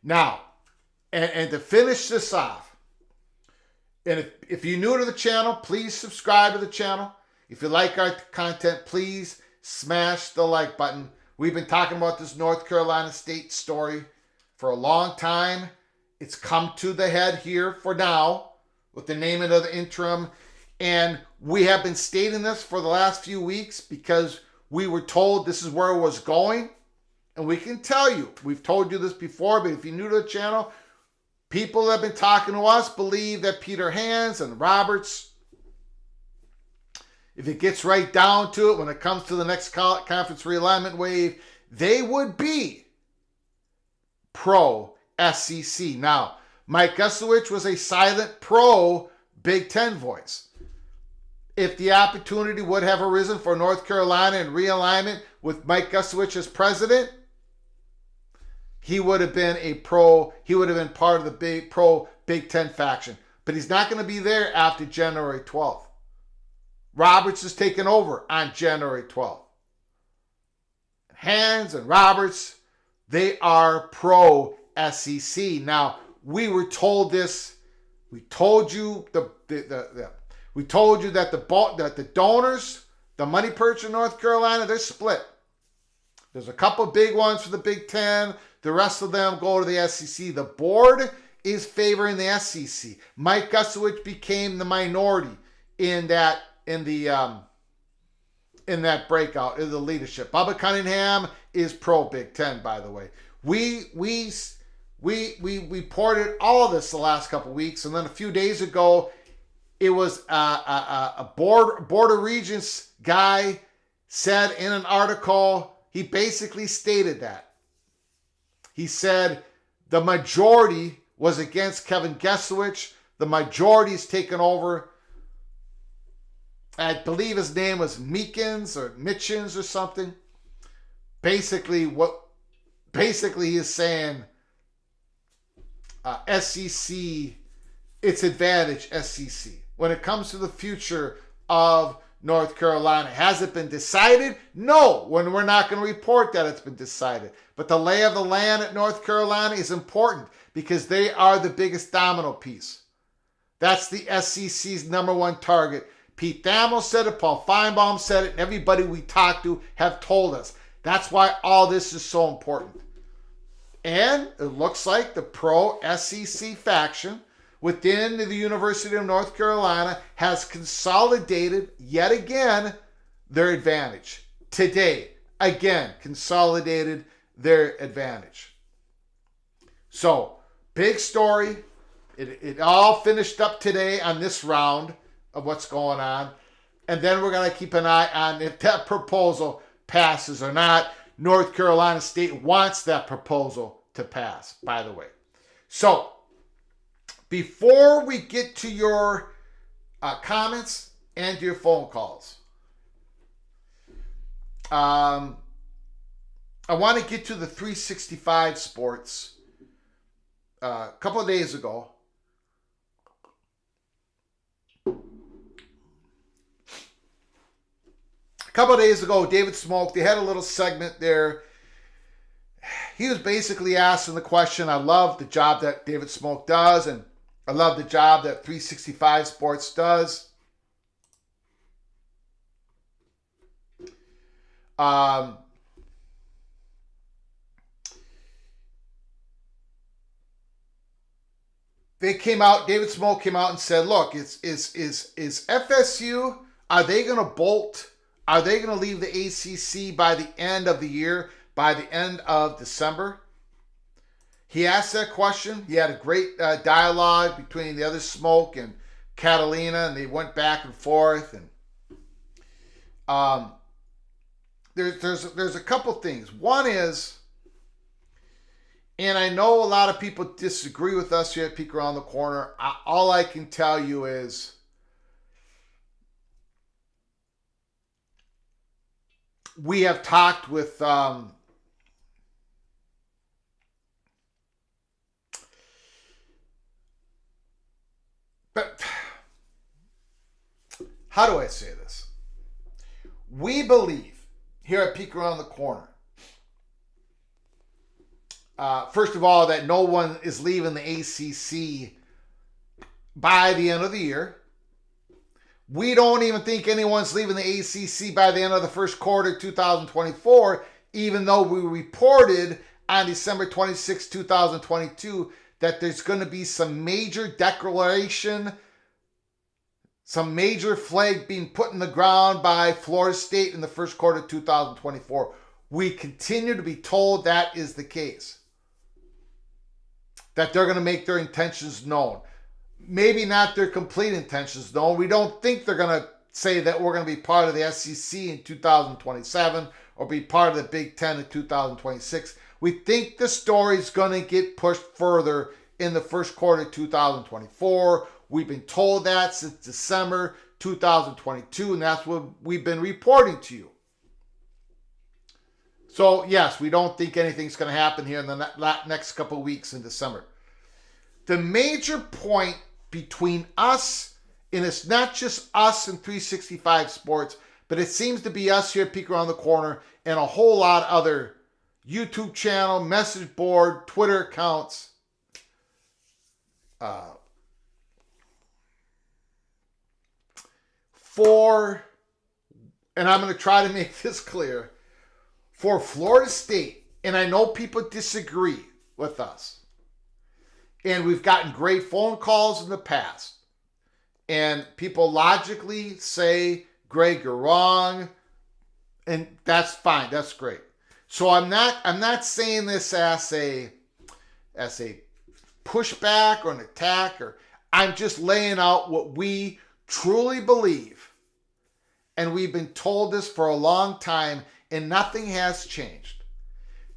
Now, and to finish this off, and if you're new to the channel, please subscribe to the channel. If you like our content, please smash the like button. We've been talking about this North Carolina State story for a long time. It's come to the head here for now with the naming of the interim. And we have been stating this for the last few weeks because we were told this is where it was going. And we can tell you, we've told you this before, but if you're new to the channel, people that have been talking to us believe that Peter Hands and Roberts, if it gets right down to it, when it comes to the next conference realignment wave, they would be pro-SEC. Now, Mike Gusowich was a silent pro-Big Ten voice. If the opportunity would have arisen for North Carolina and realignment with Mike Gusowich as president, he would have been part of the big pro-Big Ten faction. But he's not going to be there after January 12th. Roberts is taking over on January 12th. Hands and Roberts, they are pro-SEC. Now, we were told this. We told you we told you that the donors, the money purchase in North Carolina, they're split. There's a couple big ones for the Big Ten. The rest of them go to the SEC. The board is favoring the SEC. Mike Gusowich became the minority in that breakout in the leadership. Bubba Cunningham is pro Big Ten, by the way. We reported all of this the last couple weeks, and then a few days ago, it was a board of regents guy said in an article, he basically stated that. He said the majority was against Kevin Gusowich. The majority's taken over. I believe his name was Meekins or Mitchins or something. Basically he's saying SEC, its advantage SEC. When it comes to the future of North Carolina, has it been decided? No, when we're not going to report that it's been decided. But the lay of the land at North Carolina is important because they are the biggest domino piece. That's the SEC's number one target. Pete Thamel said it, Paul Feinbaum said it, and everybody we talked to have told us. That's why all this is so important. And it looks like the pro-SEC faction within the University of North Carolina has consolidated yet again their advantage. Today, again, consolidated their advantage. So, big story. It all finished up today on this round of what's going on. And then we're going to keep an eye on if that proposal passes or not. North Carolina State wants that proposal to pass, by the way. So, before we get to your comments and your phone calls, I want to get to the 365 Sports. A couple of days ago, David Smoke, they had a little segment there. He was basically asking the question, I love the job that David Smoke does, and I love the job that 365 Sports does. David Smoke came out and said, look, is FSU, are they going to bolt? Are they going to leave the ACC by the end of the year, by the end of December? He asked that question. He had a great dialogue between the other Smoke and Catalina, and they went back and forth. And there's a couple things. One is, and I know a lot of people disagree with us here at Peek Around the Corner. All I can tell you is we have talked with how do I say this? We believe here at Peek Around the Corner, first of all, that no one is leaving the ACC by the end of the year. We don't even think anyone's leaving the ACC by the end of the first quarter 2024, even though we reported on December 26, 2022, that there's going to be some major declaration, some major flag being put in the ground by Florida State in the first quarter 2024. We continue to be told that is the case, that they're going to make their intentions known. Maybe not their complete intentions known. We don't think they're going to say that we're going to be part of the SEC in 2027 or be part of the Big Ten in 2026. We think the story's going to get pushed further in the first quarter of 2024. We've been told that since December 2022, and that's what we've been reporting to you. So, yes, we don't think anything's going to happen here in the next couple of weeks in December. The major point between us, and it's not just us and 365 Sports, but it seems to be us here at Peek Around the Corner and a whole lot of other YouTube channel, message board, Twitter accounts. And I'm going to try to make this clear, for Florida State, and I know people disagree with us, and we've gotten great phone calls in the past, and people logically say, Greg, you're wrong, and that's fine, that's great. So I'm not saying this as a pushback or an attack, or I'm just laying out what we truly believe, and we've been told this for a long time, and nothing has changed.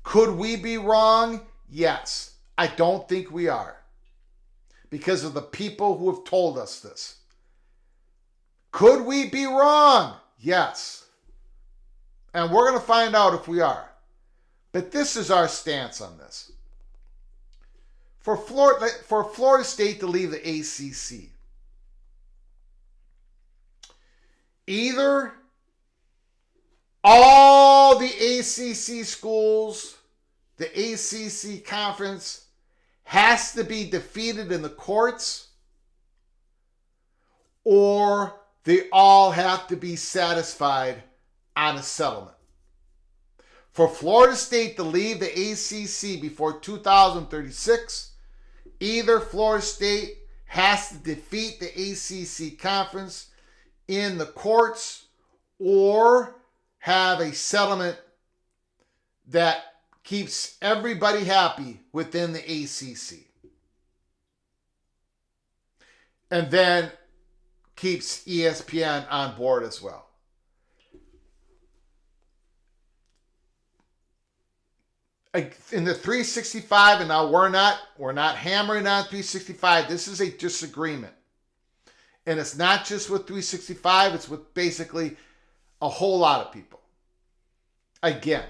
Could we be wrong? Yes. I don't think we are, because of the people who have told us this. Could we be wrong? Yes. And we're going to find out if we are. But this is our stance on this. For Florida State to leave the ACC, either all the ACC schools, the ACC conference, has to be defeated in the courts, or they all have to be satisfied on a settlement. For Florida State to leave the ACC before 2036, either Florida State has to defeat the ACC conference in the courts or have a settlement that keeps everybody happy within the ACC. And then keeps ESPN on board as well. In the 365, and now we're not hammering on 365. This is a disagreement. And it's not just with 365, it's with basically a whole lot of people. Again,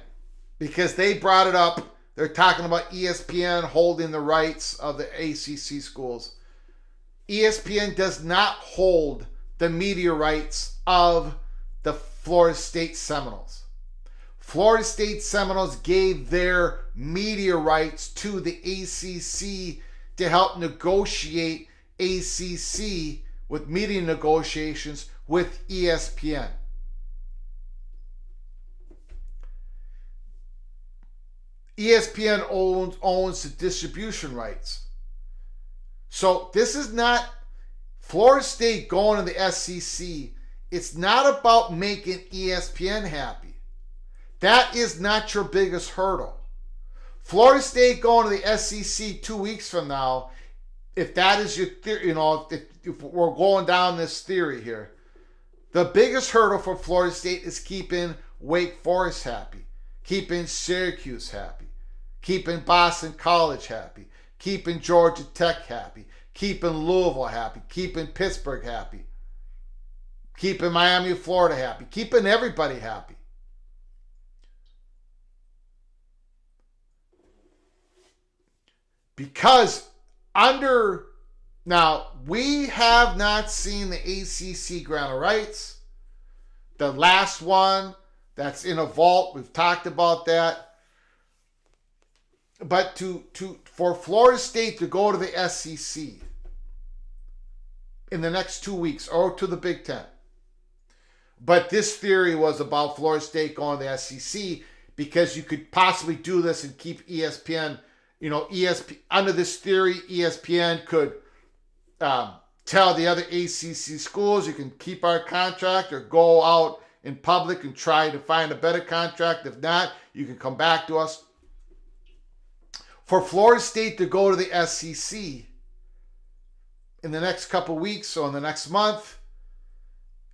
because they brought it up, they're talking about ESPN holding the rights of the ACC schools. ESPN does not hold the media rights of the Florida State Seminoles. Florida State Seminoles gave their media rights to the ACC to help negotiate ACC with media negotiations with ESPN. ESPN owns the distribution rights. So this is not Florida State going to the SEC. It's not about making ESPN happy. That is not your biggest hurdle. Florida State going to the SEC 2 weeks from now, if that is your theory, if we're going down this theory here, the biggest hurdle for Florida State is keeping Wake Forest happy, keeping Syracuse happy, keeping Boston College happy, keeping Georgia Tech happy, keeping Louisville happy, keeping Pittsburgh happy, keeping Miami, Florida happy, keeping everybody happy. Because under Now, we have not seen the ACC grant of rights. The last one that's in a vault, we've talked about that. But for Florida State to go to the SEC in the next 2 weeks or to the Big Ten. But this theory was about Florida State going to the SEC because you could possibly do this and keep ESPN, under this theory, ESPN could tell the other ACC schools, you can keep our contract or go out in public and try to find a better contract. If not, you can come back to us. For Florida State to go to the SEC in the next couple weeks or in the next month,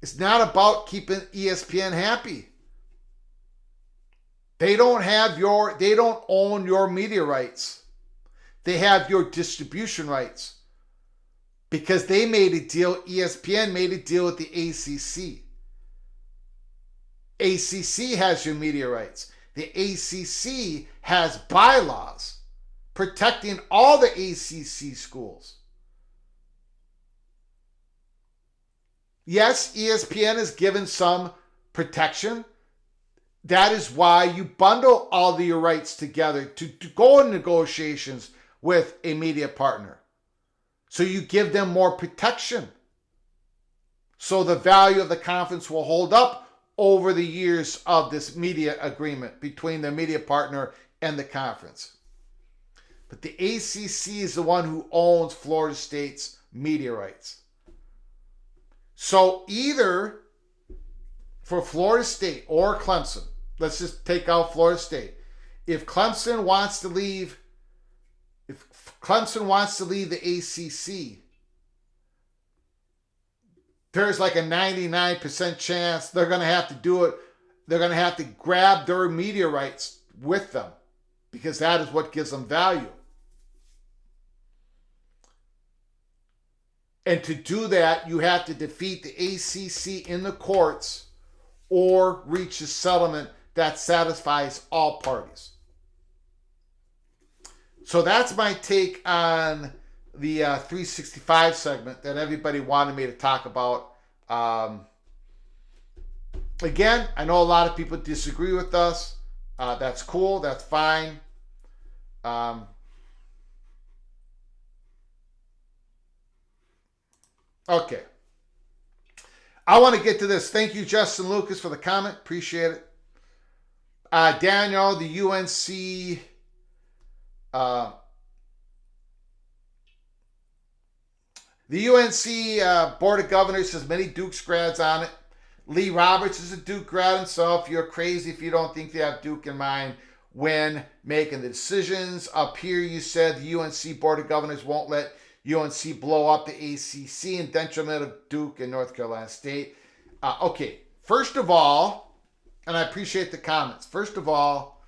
it's not about keeping ESPN happy. They don't own your media rights. They have your distribution rights. Because they made a deal, ESPN made a deal with the ACC. ACC has your media rights. The ACC has bylaws protecting all the ACC schools. Yes, ESPN is given some protection. That is why you bundle all of your rights together to go in negotiations with a media partner. So you give them more protection. So the value of the conference will hold up over the years of this media agreement between the media partner and the conference. But the ACC is the one who owns Florida State's media rights. So either for Florida State or Clemson, let's just take out Florida State. If Clemson wants to leave the ACC, there's like a 99% chance they're going to have to do it. They're going to have to grab their media rights with them because that is what gives them value. And to do that, you have to defeat the ACC in the courts or reach a settlement that satisfies all parties. So that's my take on the 365 segment that everybody wanted me to talk about. Again, I know a lot of people disagree with us. That's cool. That's fine. Okay. I want to get to this. Thank you, Justin Lucas, for the comment. Appreciate it. Daniel, the UNC Board of Governors has many Duke's grads on it. Lee Roberts is a Duke grad himself. You're crazy if you don't think they have Duke in mind when making the decisions. Up here, you said the UNC Board of Governors won't let UNC blow up the ACC in detriment of Duke and North Carolina State. Okay, first of all, and I appreciate the comments. First of all,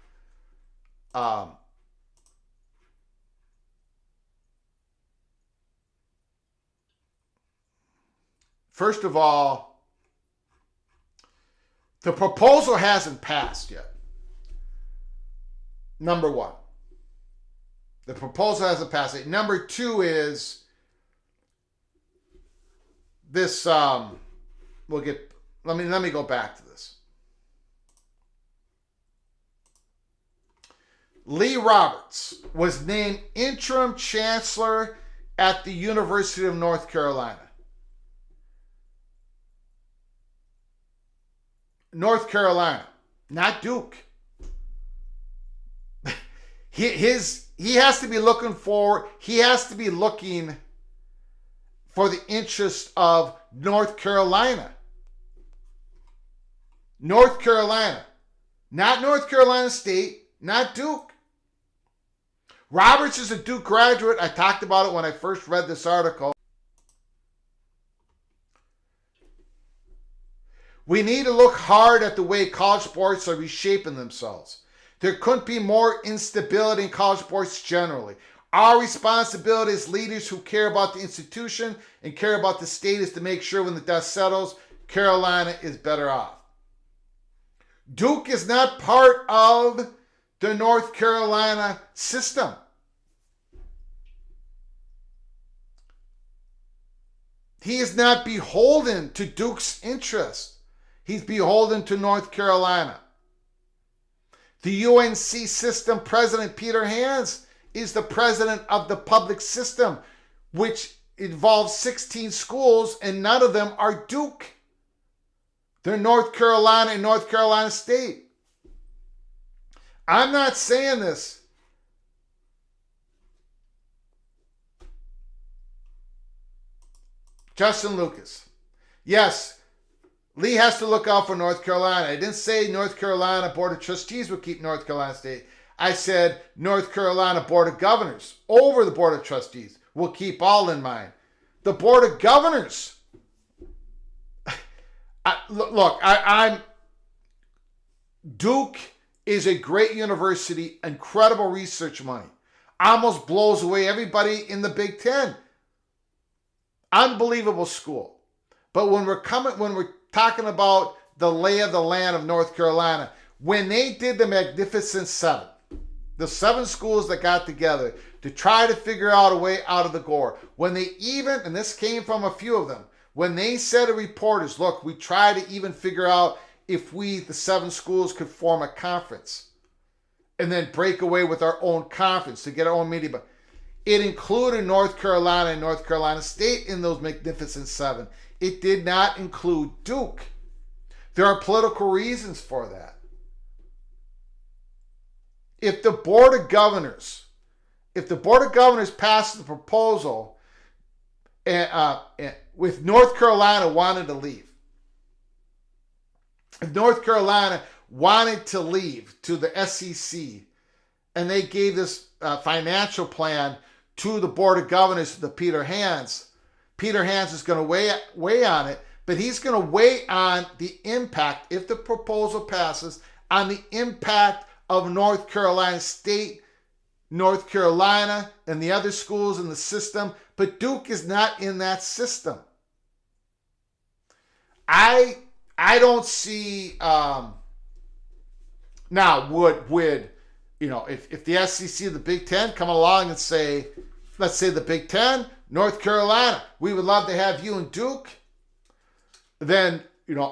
the proposal hasn't passed yet. Number one. The proposal hasn't passed yet. Number two is this, let me go back to this. Lee Roberts was named Interim Chancellor at the University of North Carolina. North Carolina, not Duke. He has to be looking for the interest of North Carolina. North Carolina, not North Carolina State, not Duke. Roberts is a Duke graduate. I talked about it when I first read this article. We need to look hard at the way college sports are reshaping themselves. There couldn't be more instability in college sports generally. Our responsibility as leaders who care about the institution and care about the state is to make sure when the dust settles, Carolina is better off. Duke is not part of the North Carolina system. He is not beholden to Duke's interest. He's beholden to North Carolina. The UNC system president, Peter Hans, is the president of the public system, which involves 16 schools, and none of them are Duke. They're North Carolina and North Carolina State. I'm not saying this. Justin Lucas. Yes, Lee has to look out for North Carolina. I didn't say North Carolina Board of Trustees would keep North Carolina State. I said North Carolina Board of Governors over the Board of Trustees will keep all in mind. The Board of Governors. Duke is a great university, incredible research money. Almost blows away everybody in the Big Ten. Unbelievable school. But when we're talking about the lay of the land of North Carolina, when they did the Magnificent Seven, the 7 schools that got together to try to figure out a way out of the gore, when they even, and this came from a few of them, when they said to reporters, look, we tried to even figure out if we, the 7 schools, could form a conference and then break away with our own conference to get our own media. But it included North Carolina and North Carolina State in those Magnificent Seven. It did not include Duke. There are political reasons for that. If the Board of Governors passes the proposal with North Carolina wanting to leave, if North Carolina wanted to leave to the SEC and they gave this financial plan to the Board of Governors, to Peter Hans is going to weigh on it, but he's going to weigh on the impact, if the proposal passes, on the impact of North Carolina State, North Carolina, and the other schools in the system. But Duke is not in that system. I don't see now would if the SEC, the Big Ten, come along and say, let's say the Big Ten, North Carolina, we would love to have you and Duke, then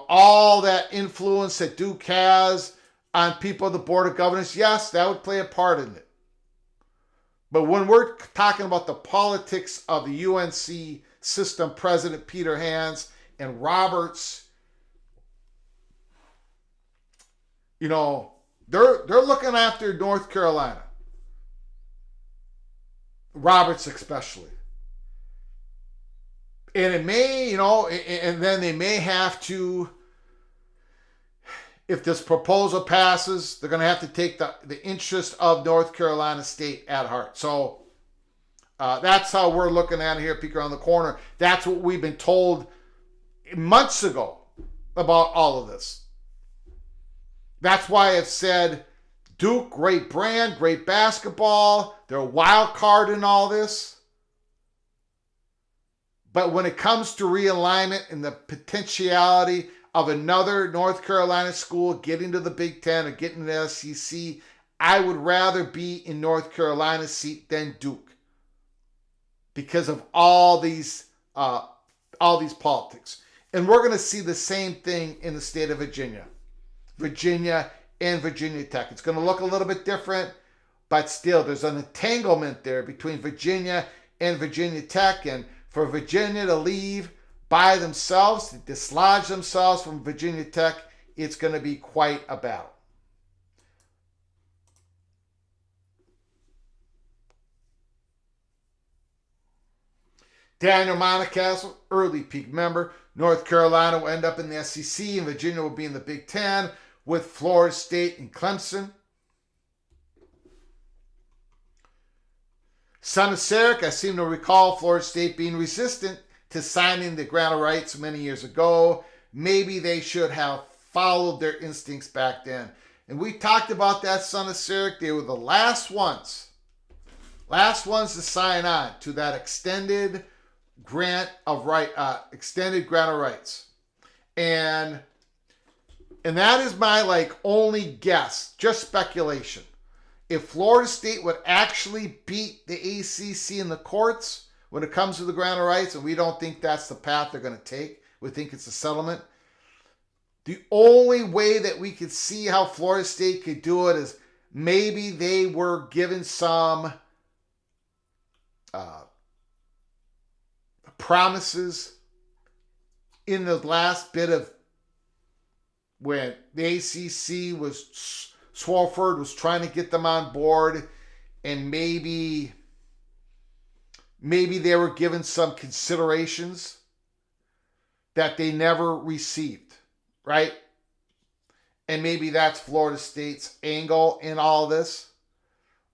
all that influence that Duke has on people of the Board of Governors, yes, that would play a part in it. But when we're talking about the politics of the UNC system president, Peter Hans, and Roberts, they're looking after North Carolina. Roberts especially. And it may, and then they may have to, if this proposal passes, they're going to have to take the interest of North Carolina State at heart. So that's how we're looking at it here, Peek Around the Corner. That's what we've been told months ago about all of this. That's why I've said Duke, great brand, great basketball. They're a wild card in all this. But when it comes to realignment and the potentiality of another North Carolina school getting to the Big Ten or getting to the SEC, I would rather be in North Carolina's seat than Duke because of all these politics. And we're going to see the same thing in the state of Virginia and Virginia Tech. It's going to look a little bit different, but still there's an entanglement there between Virginia and Virginia Tech. And for Virginia to leave by themselves, to dislodge themselves from Virginia Tech, it's going to be quite a battle. Daniel Montecastle, early peak member. North Carolina will end up in the SEC and Virginia will be in the Big Ten with Florida State and Clemson. Son of Sarek, I seem to recall Florida State being resistant to signing the grant of rights many years ago. Maybe they should have followed their instincts back then. And we talked about that, Son of Sarek. They were the last ones to sign on to that extended grant of rights. And that is my only guess, just speculation. If Florida State would actually beat the ACC in the courts, when it comes to the grant of rights, and we don't think that's the path they're going to take. We think it's a settlement. The only way that we could see how Florida State could do it is maybe they were given some promises in the last bit of when the ACC was, Swofford was trying to get them on board, and maybe they were given some considerations that they never received, right? And maybe that's Florida State's angle in all this.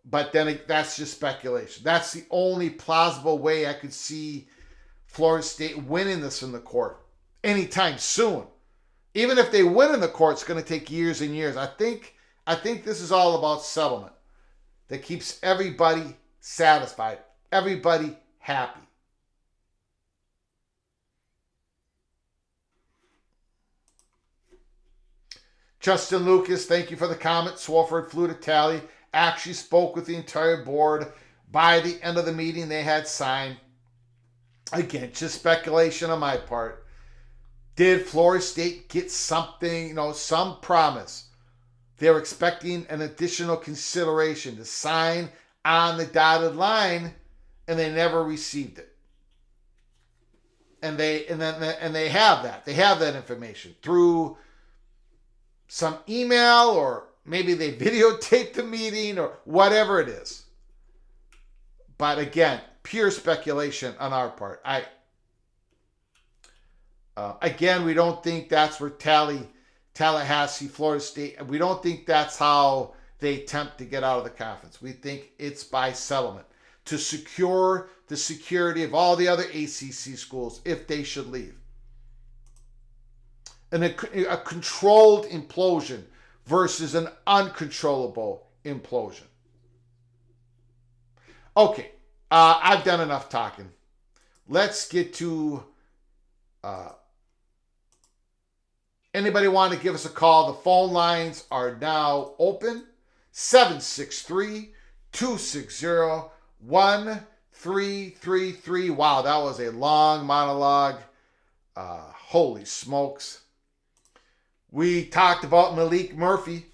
But then that's just speculation. That's the only plausible way I could see Florida State winning this in the court anytime soon. Even if they win in the court, it's going to take years and years. I think this is all about settlement that keeps everybody satisfied, everybody happy. Justin Lucas, thank you for the comment. Swofford flew to Tally, actually spoke with the entire board. By the end of the meeting, they had signed. Again, just speculation on my part. Did Florida State get something, some promise? They were expecting an additional consideration to sign on the dotted line, and they never received it. And they have that. They have that information through some email, or maybe they videotaped the meeting, or whatever it is. But again, pure speculation on our part. Again, we don't think that's where Tallahassee, Florida State, we don't think that's how they attempt to get out of the conference. We think it's by settlement to secure the security of all the other ACC schools if they should leave. And a controlled implosion versus an uncontrollable implosion. Okay, I've done enough talking. Let's get to anybody want to give us a call? The phone lines are now open. 763-260-1333. Wow, that was a long monologue. Holy smokes. We talked about Malik Murphy.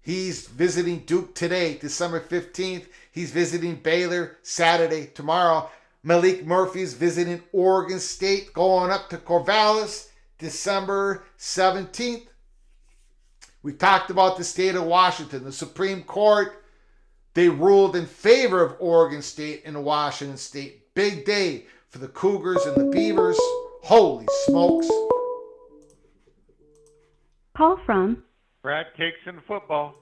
He's visiting Duke today, December 15th. He's visiting Baylor Saturday, tomorrow. Malik Murphy's visiting Oregon State, going up to Corvallis, December 17th. We talked about the state of Washington. The Supreme Court, they ruled in favor of Oregon State and Washington State. Big day for the Cougars and the Beavers. Holy smokes. Call from Crab Cakes and Football.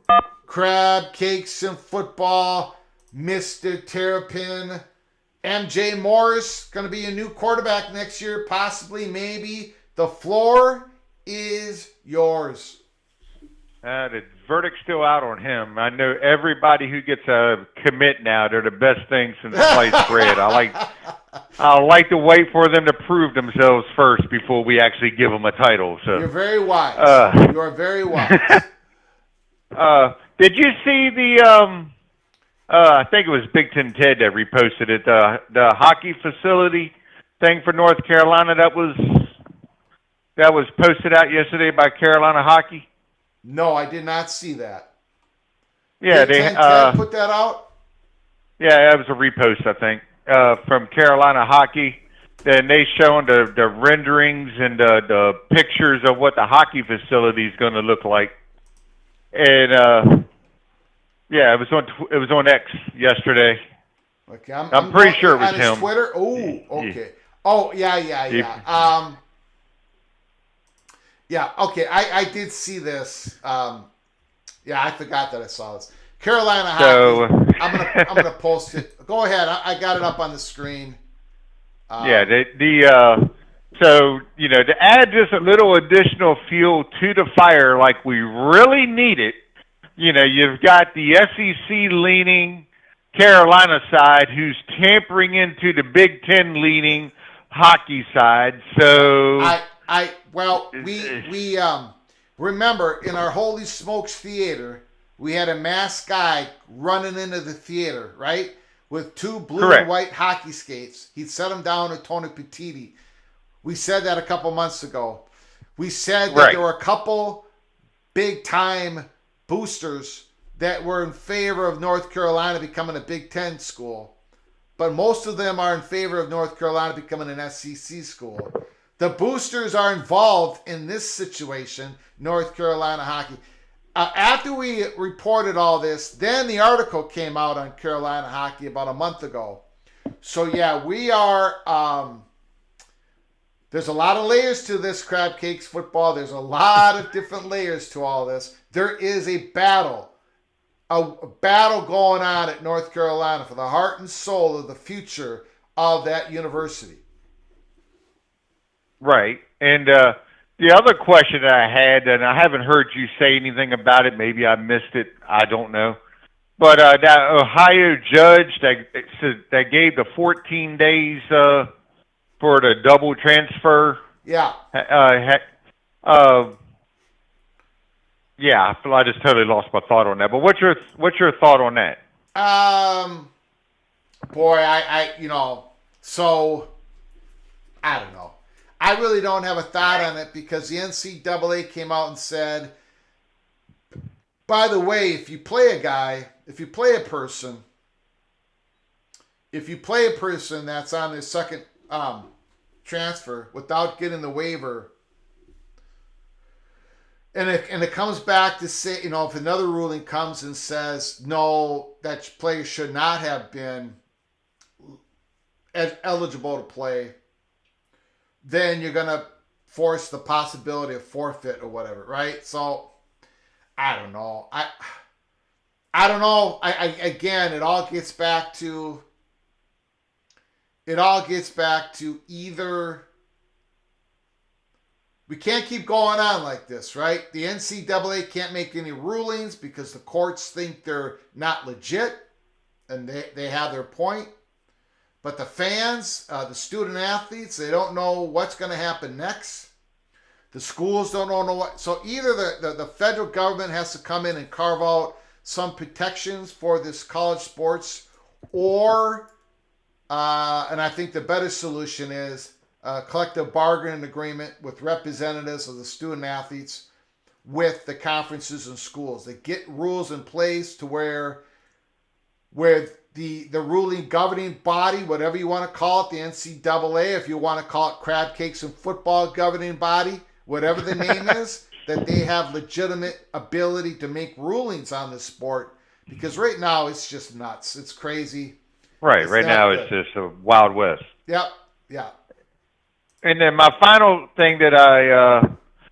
Crab Cakes and Football. Mr. Terrapin. MJ Morris, going to be a new quarterback next year, possibly, maybe. The floor is yours. The verdict's still out on him. I know everybody who gets a commit now, they're the best thing since sliced bread. I like to wait for them to prove themselves first before we actually give them a title. So you're very wise. You are very wise. Did you see the? I think it was Big Ten Ted that reposted it. The hockey facility thing for North Carolina that was posted out yesterday by Carolina Hockey. No, I did not see that. Yeah, Big Ten Ted put that out. Yeah, that was a repost, I think, from Carolina Hockey. And they showing the renderings and the pictures of what the hockey facility is going to look like. And yeah, it was on X yesterday. Okay, I'm pretty sure it was him. Twitter. Oh, okay. Oh, yeah. Yeah, okay. I did see this. Yeah, I forgot that I saw this. Carolina Hockey. I'm gonna post it. Go ahead. I got it up on the screen. Yeah, so to add just a little additional fuel to the fire, like we really need it. You've got the SEC-leaning Carolina side who's tampering into the Big Ten-leaning hockey side. So we remember in our Holy Smokes Theater, we had a masked guy running into the theater, right? with 2 blue Correct. and white hockey skates. He'd set them down to Tony Petiti. We said that a couple months ago. We said that there were a couple big-time boosters that were in favor of North Carolina becoming a Big Ten school. But most of them are in favor of North Carolina becoming an SEC school. The boosters are involved in this situation, North Carolina hockey. After we reported all this, then the article came out on Carolina hockey about a month ago. So, yeah, we are... there's a lot of layers to this crab cakes football. There's a lot of different layers to all this. There is a battle going on at North Carolina for the heart and soul of the future of that university. Right. And the other question that I had, and I haven't heard you say anything about it, maybe I missed it, I don't know. But that Ohio judge that gave the 14 days for the double transfer. Yeah. Yeah, I just totally lost my thought on that. But what's your thought on that? Boy, so I don't know. I really don't have a thought on it because the NCAA came out and said, by the way, if you play a person that's on their second transfer without getting the waiver, and it comes back to say, if another ruling comes and says, no, that player should not have been eligible to play, then you're going to force the possibility of forfeit or whatever, right? So, I don't know. I don't know. Again, it all gets back to either... We can't keep going on like this, right? The NCAA can't make any rulings because the courts think they're not legit, and they have their point. But the fans, the student athletes, they don't know what's going to happen next. The schools don't know what. So either the federal government has to come in and carve out some protections for this college sports, or, and I think the better solution is, collective bargaining agreement with representatives of the student athletes with the conferences and schools. They get rules in place to where the ruling governing body, whatever you want to call it, the NCAA, if you want to call it crab cakes and football governing body, whatever the name is, that they have legitimate ability to make rulings on this sport. Because right now it's just nuts. It's crazy. Right. Right now it's just a Wild West. Yep. Yeah. And then my final thing that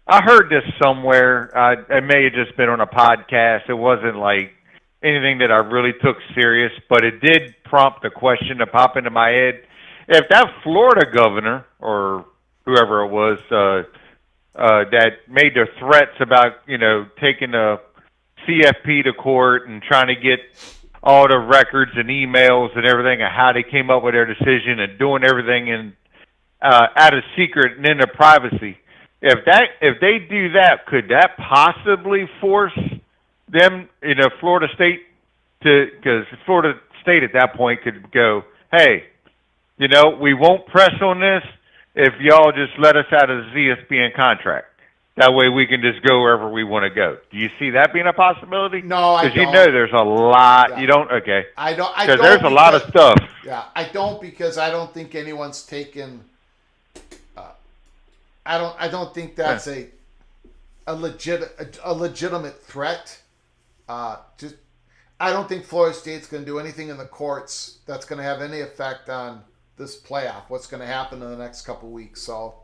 I heard this somewhere. It may have just been on a podcast. It wasn't like anything that I really took serious, but it did prompt a question to pop into my head. If that Florida governor or whoever it was that made their threats about taking the CFP to court and trying to get all the records and emails and everything and how they came up with their decision and doing everything in out of secret and into privacy. If they do that, could that possibly force them, Florida State because Florida State at that point could go, hey, we won't press on this if y'all just let us out of the ESPN contract. That way we can just go wherever we want to go. Do you see that being a possibility? No, I don't. Because there's a lot. Yeah. You don't? Okay. I don't. Because there's a lot of stuff. Yeah, I don't because I don't think anyone's taken... I don't think that's a legitimate threat. I don't think Florida State's going to do anything in the courts that's going to have any effect on this playoff. What's going to happen in the next couple of weeks? So,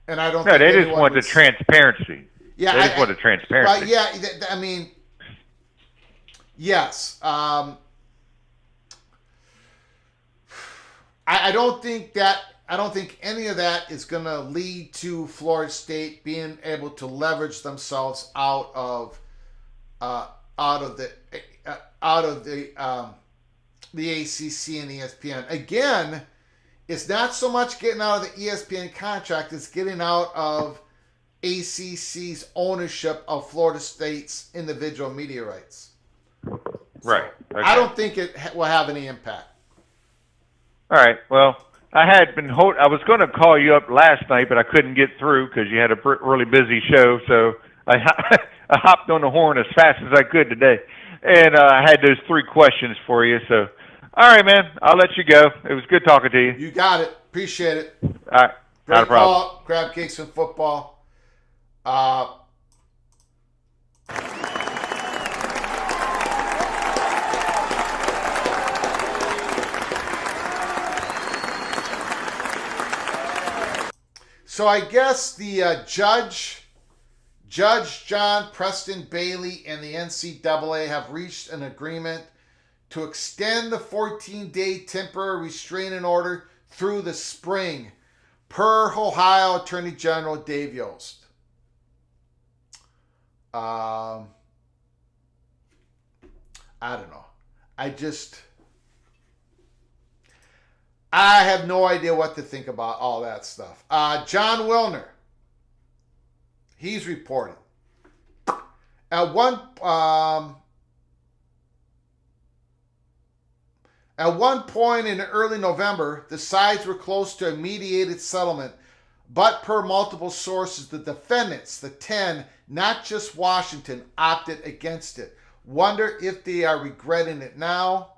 and I don't. No, they just want the transparency. Yeah, they just want the transparency. Yeah, I mean, yes. I don't think any of that is going to lead to Florida State being able to leverage themselves out of the ACC and ESPN. Again, it's not so much getting out of the ESPN contract; it's getting out of ACC's ownership of Florida State's individual media rights. Right. Okay. I don't think it will have any impact. All right. Well, I was going to call you up last night, but I couldn't get through because you had a really busy show. So I I hopped on the horn as fast as I could today, and I had those 3 questions for you. So, all right, man, I'll let you go. It was good talking to you. You got it. Appreciate it. All right. Not a Great problem. call. Crab cakes and football. So I guess the Judge John Preston Bailey and the NCAA have reached an agreement to extend the 14-day temporary restraining order through the spring, per Ohio Attorney General Dave Yost. I don't know. I have no idea what to think about all that stuff. John Wilner, he's reporting. At one point in early November, the sides were close to a mediated settlement, but per multiple sources, the defendants, the 10, not just Washington, opted against it. Wonder if they are regretting it now.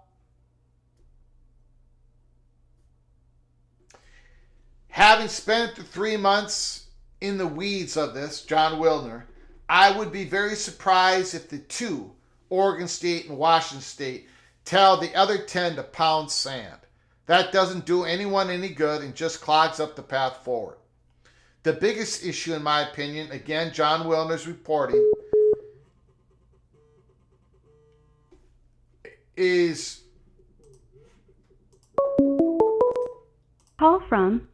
Having spent the 3 months in the weeds of this, John Wilner, I would be very surprised if the 2, Oregon State and Washington State, tell the other 10 to pound sand. That doesn't do anyone any good and just clogs up the path forward. The biggest issue, in my opinion, again, John Wilner's reporting, is... Call from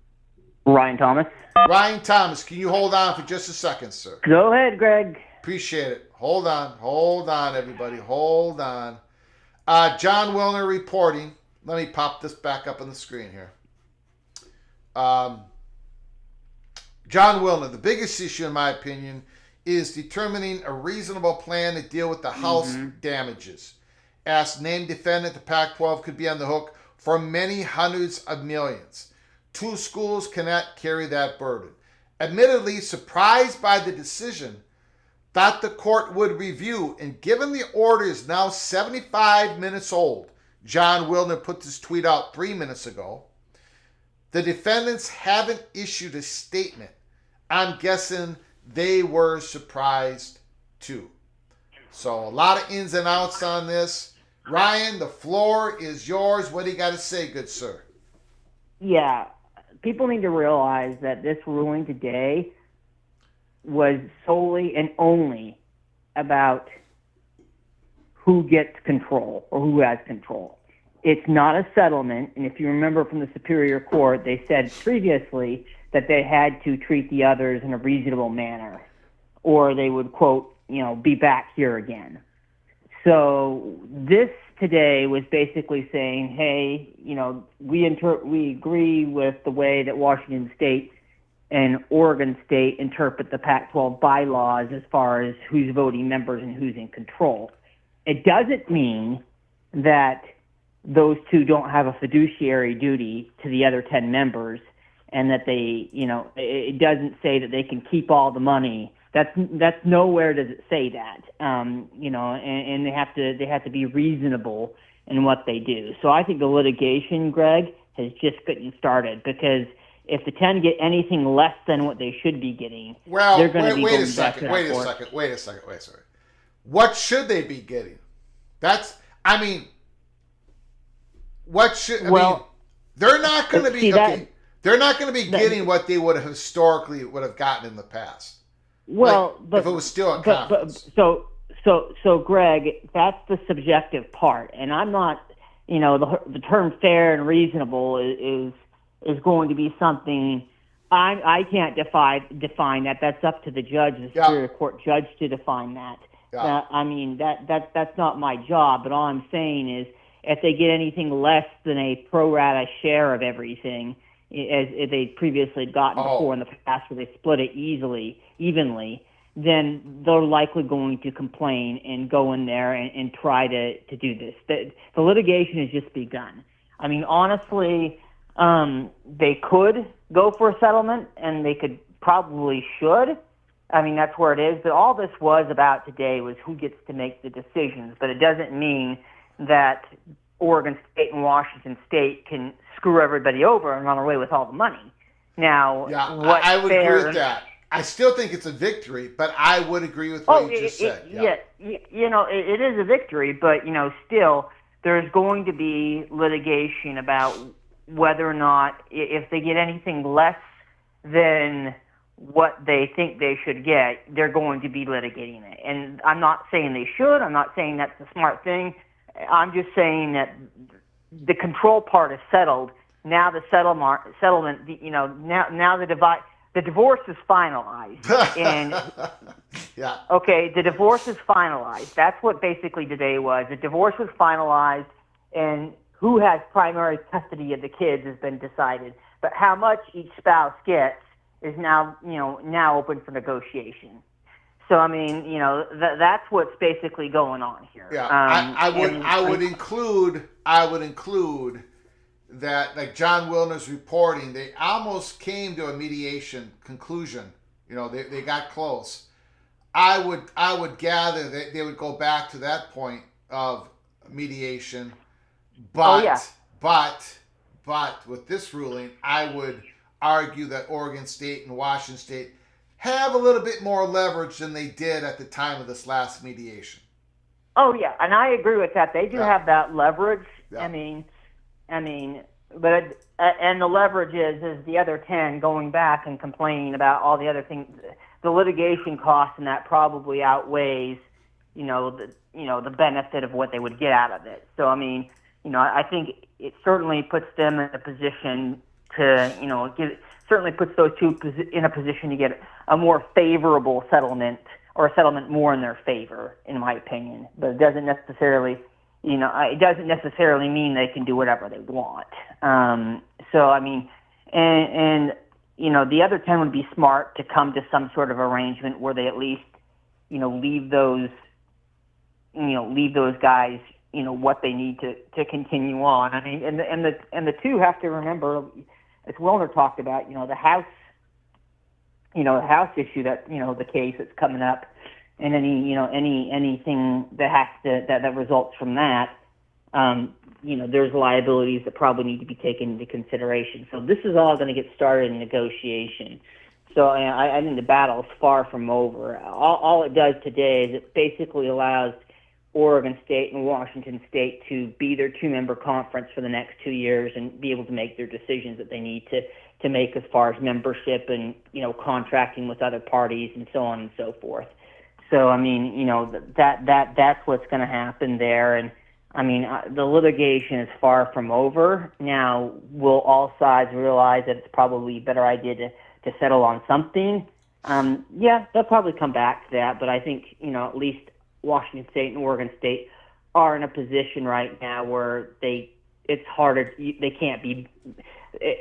Ryan Thomas. Ryan Thomas, can you hold on for just a second, sir? Go ahead, Greg. Appreciate it. Hold on, everybody. Hold on. John Wilner reporting. Let me pop this back up on the screen here. John Wilner, the biggest issue, in my opinion, is determining a reasonable plan to deal with the house damages. As named defendant, the Pac-12 could be on the hook for many hundreds of millions. 2 schools cannot carry that burden. Admittedly, surprised by the decision, thought the court would review, and given the order is now 75 minutes old, John Wilner put this tweet out 3 minutes ago, the defendants haven't issued a statement. I'm guessing they were surprised too. So a lot of ins and outs on this. Ryan, the floor is yours. What do you got to say, good sir? Yeah, people need to realize that this ruling today was solely and only about who gets control or who has control. It's not a settlement, and if you remember from the Superior Court, they said previously that they had to treat the others in a reasonable manner, or they would, quote, be back here again. So this today was basically saying, hey, we agree with the way that Washington State and Oregon State interpret the Pac-12 bylaws as far as who's voting members and who's in control. It doesn't mean that those 2 don't have a fiduciary duty to the other 10 members and that they, it doesn't say that they can keep all the money. That's nowhere does it say that, and they have to be reasonable in what they do. So I think the litigation, Greg, has just gotten started, because if the 10 get anything less than what they should be getting, they're going to be going back to that court. Wait a second. What should they be getting? They're not going to be They're not going to be getting what they would have historically gotten in the past. Well, if it was still a conference. So, Greg, that's the subjective part, and I'm not. The term fair and reasonable is going to be something I can't define that. That's up to the judge, the Superior Court judge, to define that. That's not my job. But all I'm saying is, if they get anything less than a pro rata share of everything, as they previously gotten before in the past, where they split it evenly, then they're likely going to complain and go in there and try to do this. The litigation has just begun. I mean, honestly, They could go for a settlement, and they probably should. I mean, that's where it is. But all this was about today was who gets to make the decisions. But it doesn't mean that Oregon State and Washington State can screw everybody over and run away with all the money. Now, I would agree with that. I still think it's a victory, but I would agree with what you just said. It is a victory, but, still, there's going to be litigation about whether or not, if they get anything less than what they think they should get, they're going to be litigating it. And I'm not saying they should. I'm not saying that's the smart thing. I'm just saying that the control part is settled. Now the settlement, now the divorce is finalized. And okay, the divorce is finalized. That's what basically today was. The divorce was finalized, and who has primary custody of the kids has been decided. But how much each spouse gets is now open for negotiation. So I mean, that's what's basically going on here. Yeah, I would include that, like John Wilner's reporting, they almost came to a mediation conclusion. They got close. I would gather that they would go back to that point of mediation, but with this ruling, I would argue that Oregon State and Washington State have a little bit more leverage than they did at the time of this last mediation. Oh yeah, and I agree with that. They do have that leverage. Yeah. I mean, but and the leverage is the other 10 going back and complaining about all the other things. The litigation cost and that probably outweighs, the benefit of what they would get out of it. So I mean, I think it certainly puts them in a position to, certainly puts those two in a position to get a more favorable settlement, or a settlement more in their favor, in my opinion. But it doesn't necessarily, mean they can do whatever they want. So I mean, and the other 10 would be smart to come to some sort of arrangement where they at least, leave those guys, what they need to continue on. I mean, and the two have to remember, as Wilner talked about, the House issue that, the case that's coming up, and anything that results from that, there's liabilities that probably need to be taken into consideration. So this is all going to get started in negotiation. So I think the battle is far from over. All it does today is it basically allows Oregon State and Washington State to be their two-member conference for the next 2 years and be able to make their decisions that they need to make as far as membership and, contracting with other parties and so on and so forth. So, I mean, that's what's going to happen there. And, I mean, the litigation is far from over. Now, will all sides realize that it's probably a better idea to settle on something? Yeah, they'll probably come back to that. But I think, at least Washington State and Oregon State are in a position right now where it's harder. They can't be.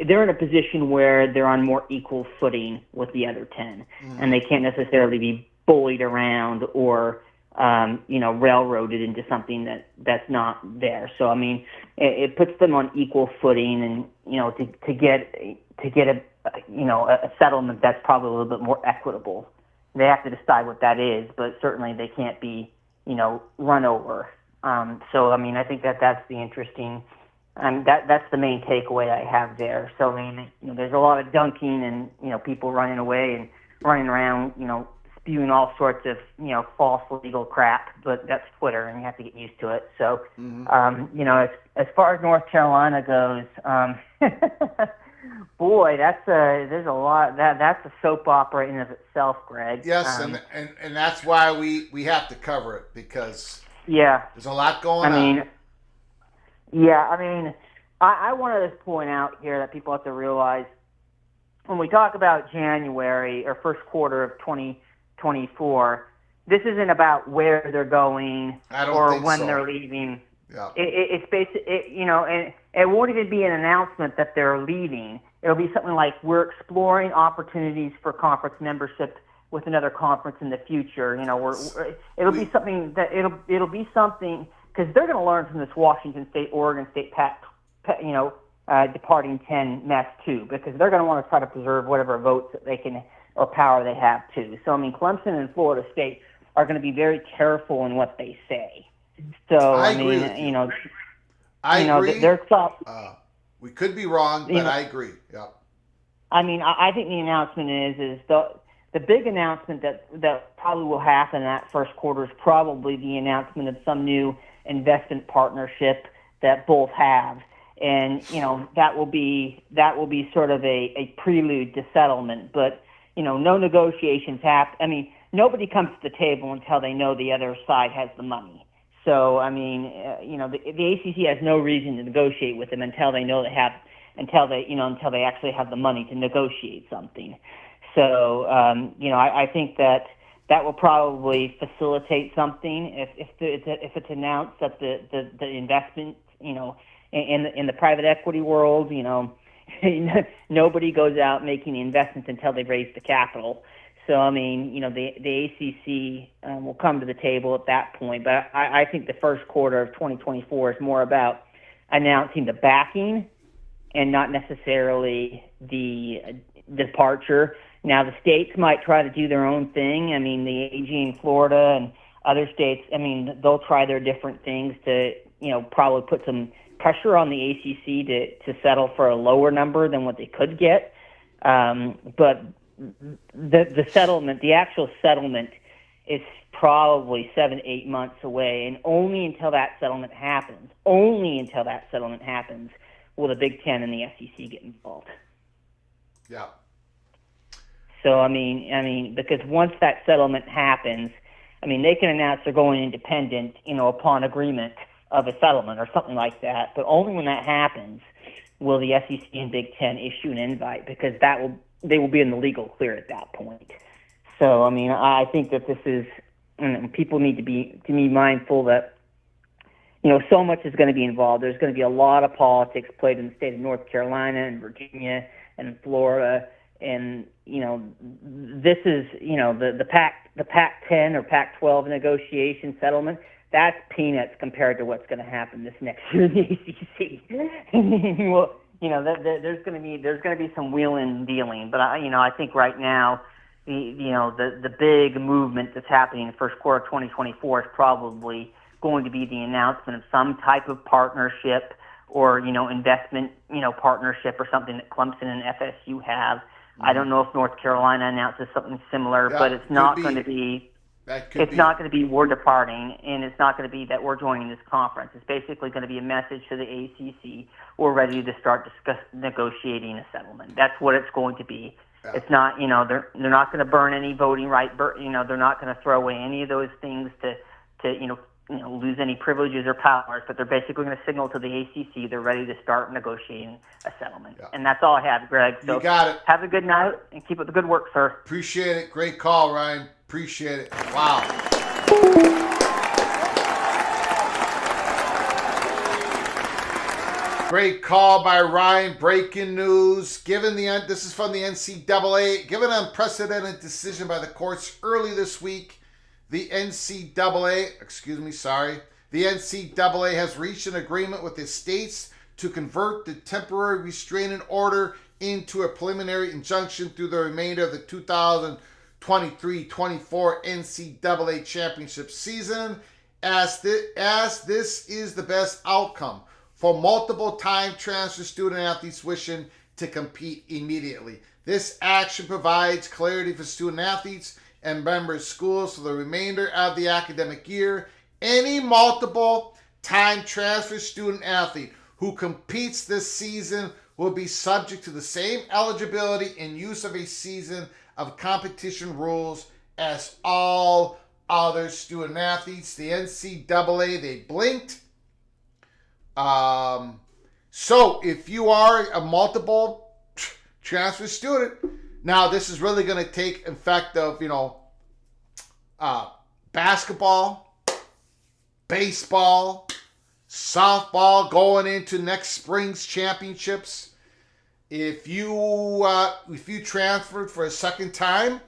They're in a position where they're on more equal footing with the other 10, and they can't necessarily be bullied around or railroaded into something that's not there. So I mean, it puts them on equal footing, and to get a settlement that's probably a little bit more equitable. They have to decide what that is, but certainly they can't be, run over. So, I mean, I think that's the interesting, that's the main takeaway I have there. So, I mean, there's a lot of dunking and, people running away and running around, spewing all sorts of, false legal crap, but that's Twitter and you have to get used to it. So, as far as North Carolina goes, boy, there's a lot. That's a soap opera in and of itself, Greg. Yes, and that's why we have to cover it, because there's a lot going on. I want to just point out here that people have to realize when we talk about January or first quarter of 2024, this isn't about where they're going or when they're leaving. Yeah. It's basically, and it won't even be an announcement that they're leaving. It'll be something like, we're exploring opportunities for conference membership with another conference in the future. It'll be something because they're going to learn from this Washington State, Oregon State PAC, departing 10 mess too, because they're going to want to try to preserve whatever votes that they can or power they have too. So, I mean, Clemson and Florida State are going to be very careful in what they say. So, I I agree mean, with you. you know, I agree. they're soft. We could be wrong, but I agree. Yeah. I mean, I think the announcement is the big announcement that probably will happen in that first quarter is probably the announcement of some new investment partnership that both have. And, you know, that will be sort of a prelude to settlement. But, you know, no negotiations happen. I mean, nobody comes to the table until they know the other side has the money. So, I mean, you know, the ACC has no reason to negotiate with them until they know until they actually have the money to negotiate something. So, you know, I think that will probably facilitate something if it's announced that the investment, you know, in the private equity world, you know, nobody goes out making the investments until they've raised the capital. So, I mean, you know, the ACC will come to the table at that point. But I think the first quarter of 2024 is more about announcing the backing and not necessarily the departure. Now, the states might try to do their own thing. I mean, the AG in Florida and other states, I mean, they'll try their different things to, you know, probably put some pressure on the ACC to settle for a lower number than what they could get. But the settlement, the actual settlement, is probably 7-8 months away, and only until that settlement happens, will the Big Ten and the SEC get involved. Yeah. So I mean, because once that settlement happens, I mean, they can announce they're going independent, you know, upon agreement of a settlement or something like that. But only when that happens will the SEC and Big Ten issue an invite, because they will be in the legal clear at that point. So, I mean, I think that this is, people need to be mindful that, you know, so much is going to be involved. There's going to be a lot of politics played in the state of North Carolina and Virginia and Florida. And, you know, this is, you know, the Pac-10 or Pac-12 negotiation settlement. That's peanuts compared to what's going to happen this next year in the ACC. Well, you know, there's going to be some wheeling and dealing, but I think right now, the big movement that's happening in the first quarter of 2024 is probably going to be the announcement of some type of partnership or, you know, investment, you know, partnership or something that Clemson and FSU have. Mm-hmm. I don't know if North Carolina announces something similar, but it's not going to be. It's not going to be we're departing, and it's not going to be that we're joining this conference. It's basically going to be a message to the ACC, we're ready to start negotiating a settlement. That's what it's going to be. Yeah. It's not, you know, they're not going to burn any voting right. You know, they're not going to throw away any of those things to lose any privileges or powers. But they're basically going to signal to the ACC they're ready to start negotiating a settlement. Yeah. And that's all I have, Greg. So you got it. Have a good night and keep up the good work, sir. Appreciate it. Great call, Ryan. Appreciate it. Wow. Great call by Ryan. Breaking news. This is from the NCAA. Given an unprecedented decision by the courts early this week, the NCAA has reached an agreement with the states to convert the temporary restraining order into a preliminary injunction through the remainder of the 2023-24 NCAA championship season, as this is the best outcome for multiple time transfer student athletes wishing to compete immediately. This action provides clarity for student athletes and member schools for the remainder of the academic year. Any multiple time transfer student athlete who competes this season will be subject to the same eligibility and use of a season of competition rules as all other student athletes. The NCAA, they blinked. So if you are a multiple transfer student, now this is really going to take effect of, basketball, baseball, softball going into next spring's championships. If you transferred for a second time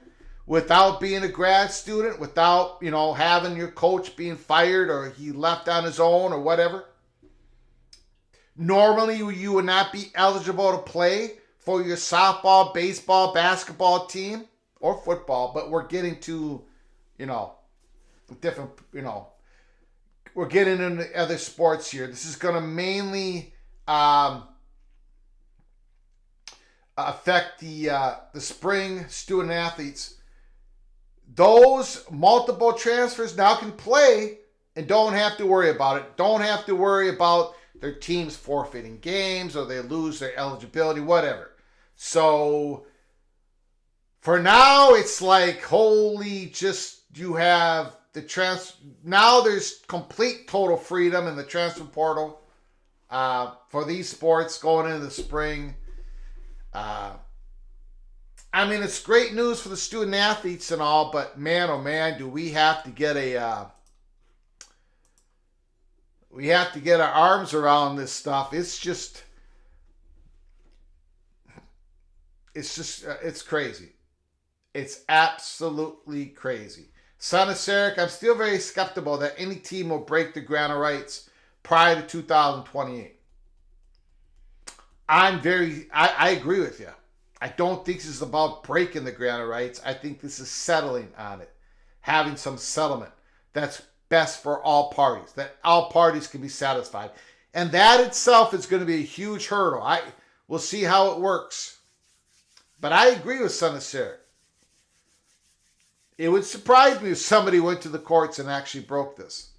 without being a grad student, without, having your coach being fired or he left on his own or whatever, Normally, you would not be eligible to play for your softball, baseball, basketball team or football, but we're getting to, different, we're getting into other sports here. This is going to mainly affect the spring student athletes. Those multiple transfers now can play and don't have to worry about it. Don't have to worry about their teams forfeiting games or they lose their eligibility, whatever. So for now, it's like, you have the now there's complete total freedom in the transfer portal for these sports going into the spring. It's great news for the student athletes and all, but man, oh man, do we have to get our arms around this stuff. It's crazy. It's absolutely crazy. Son of Sarek, I'm still very skeptical that any team will break the grant of rights prior to 2028. I agree with you. I don't think this is about breaking the grant of rights. I think this is settling on it. Having some settlement that's best for all parties, that all parties can be satisfied. And that itself is going to be a huge hurdle. We'll see how it works. But I agree with Son of Sarah. It would surprise me if somebody went to the courts and actually broke this.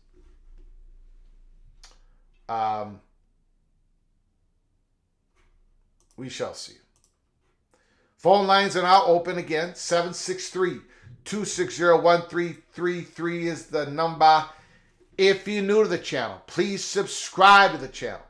We shall see. Phone lines are now open again. 763-260-1333 is the number. If you're new to the channel, please subscribe to the channel.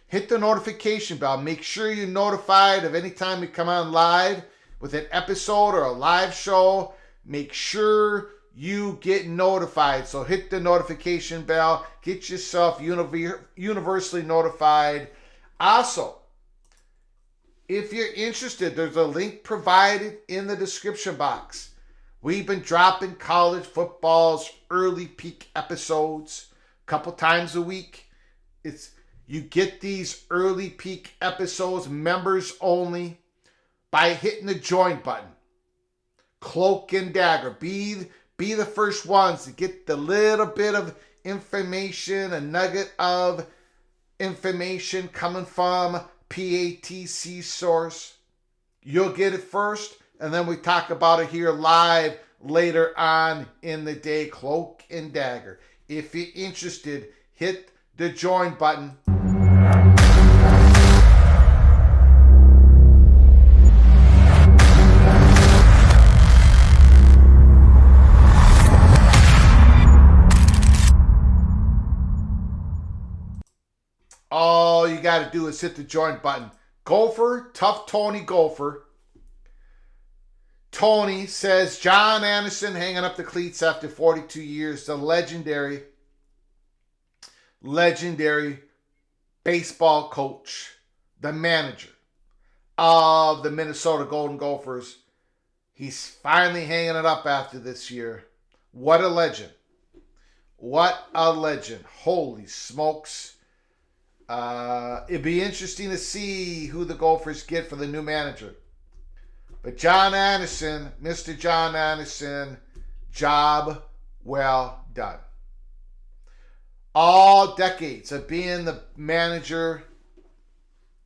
Hit the notification bell. Make sure you're notified of any time we come on live with an episode or a live show. Make sure you get notified. So hit the notification bell. Get yourself universally notified. Also, if you're interested, there's a link provided in the description box. We've been dropping college football's early peak episodes a couple times a week. You get these early peak episodes, members only, by hitting the join button. Cloak and Dagger. Be the first ones to get the little bit of information, a nugget of information coming from PATC source. You'll get it first, and then we talk about it here live later on in the day. Cloak and Dagger. If you're interested, hit the join button. All you got to do is hit the join button. Gopher, Tough Tony Gopher. Tony says, John Anderson hanging up the cleats after 42 years. The legendary baseball coach, the manager of the Minnesota Golden Gophers. He's finally hanging it up after this year. What a legend. What a legend. Holy smokes. It'd be interesting to see who the Gophers get for the new manager. But John Anderson, Mr. John Anderson, job well done. All decades of being the manager,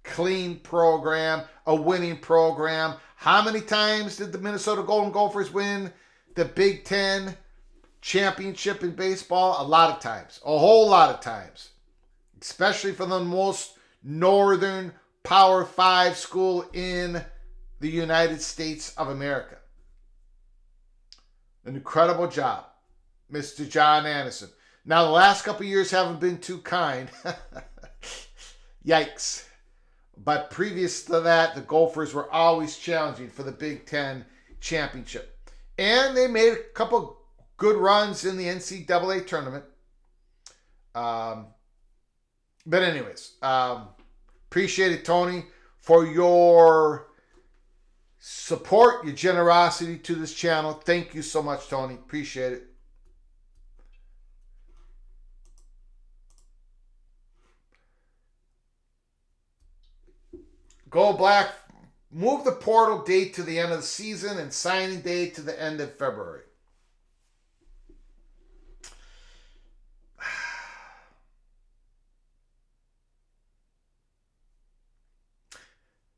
clean program, a winning program. How many times did the Minnesota Golden Gophers win the Big Ten championship in baseball? A lot of times. A whole lot of times. Especially for the most northern Power 5 school in the United States of America. An incredible job, Mr. John Anderson. Now, the last couple of years haven't been too kind. Yikes. But previous to that, the Gophers were always challenging for the Big Ten championship. And they made a couple good runs in the NCAA tournament. But anyways, appreciate it, Tony, for your support, your generosity to this channel. Thank you so much, Tony. Appreciate it. Go Black. Move the portal date to the end of the season and signing date to the end of February.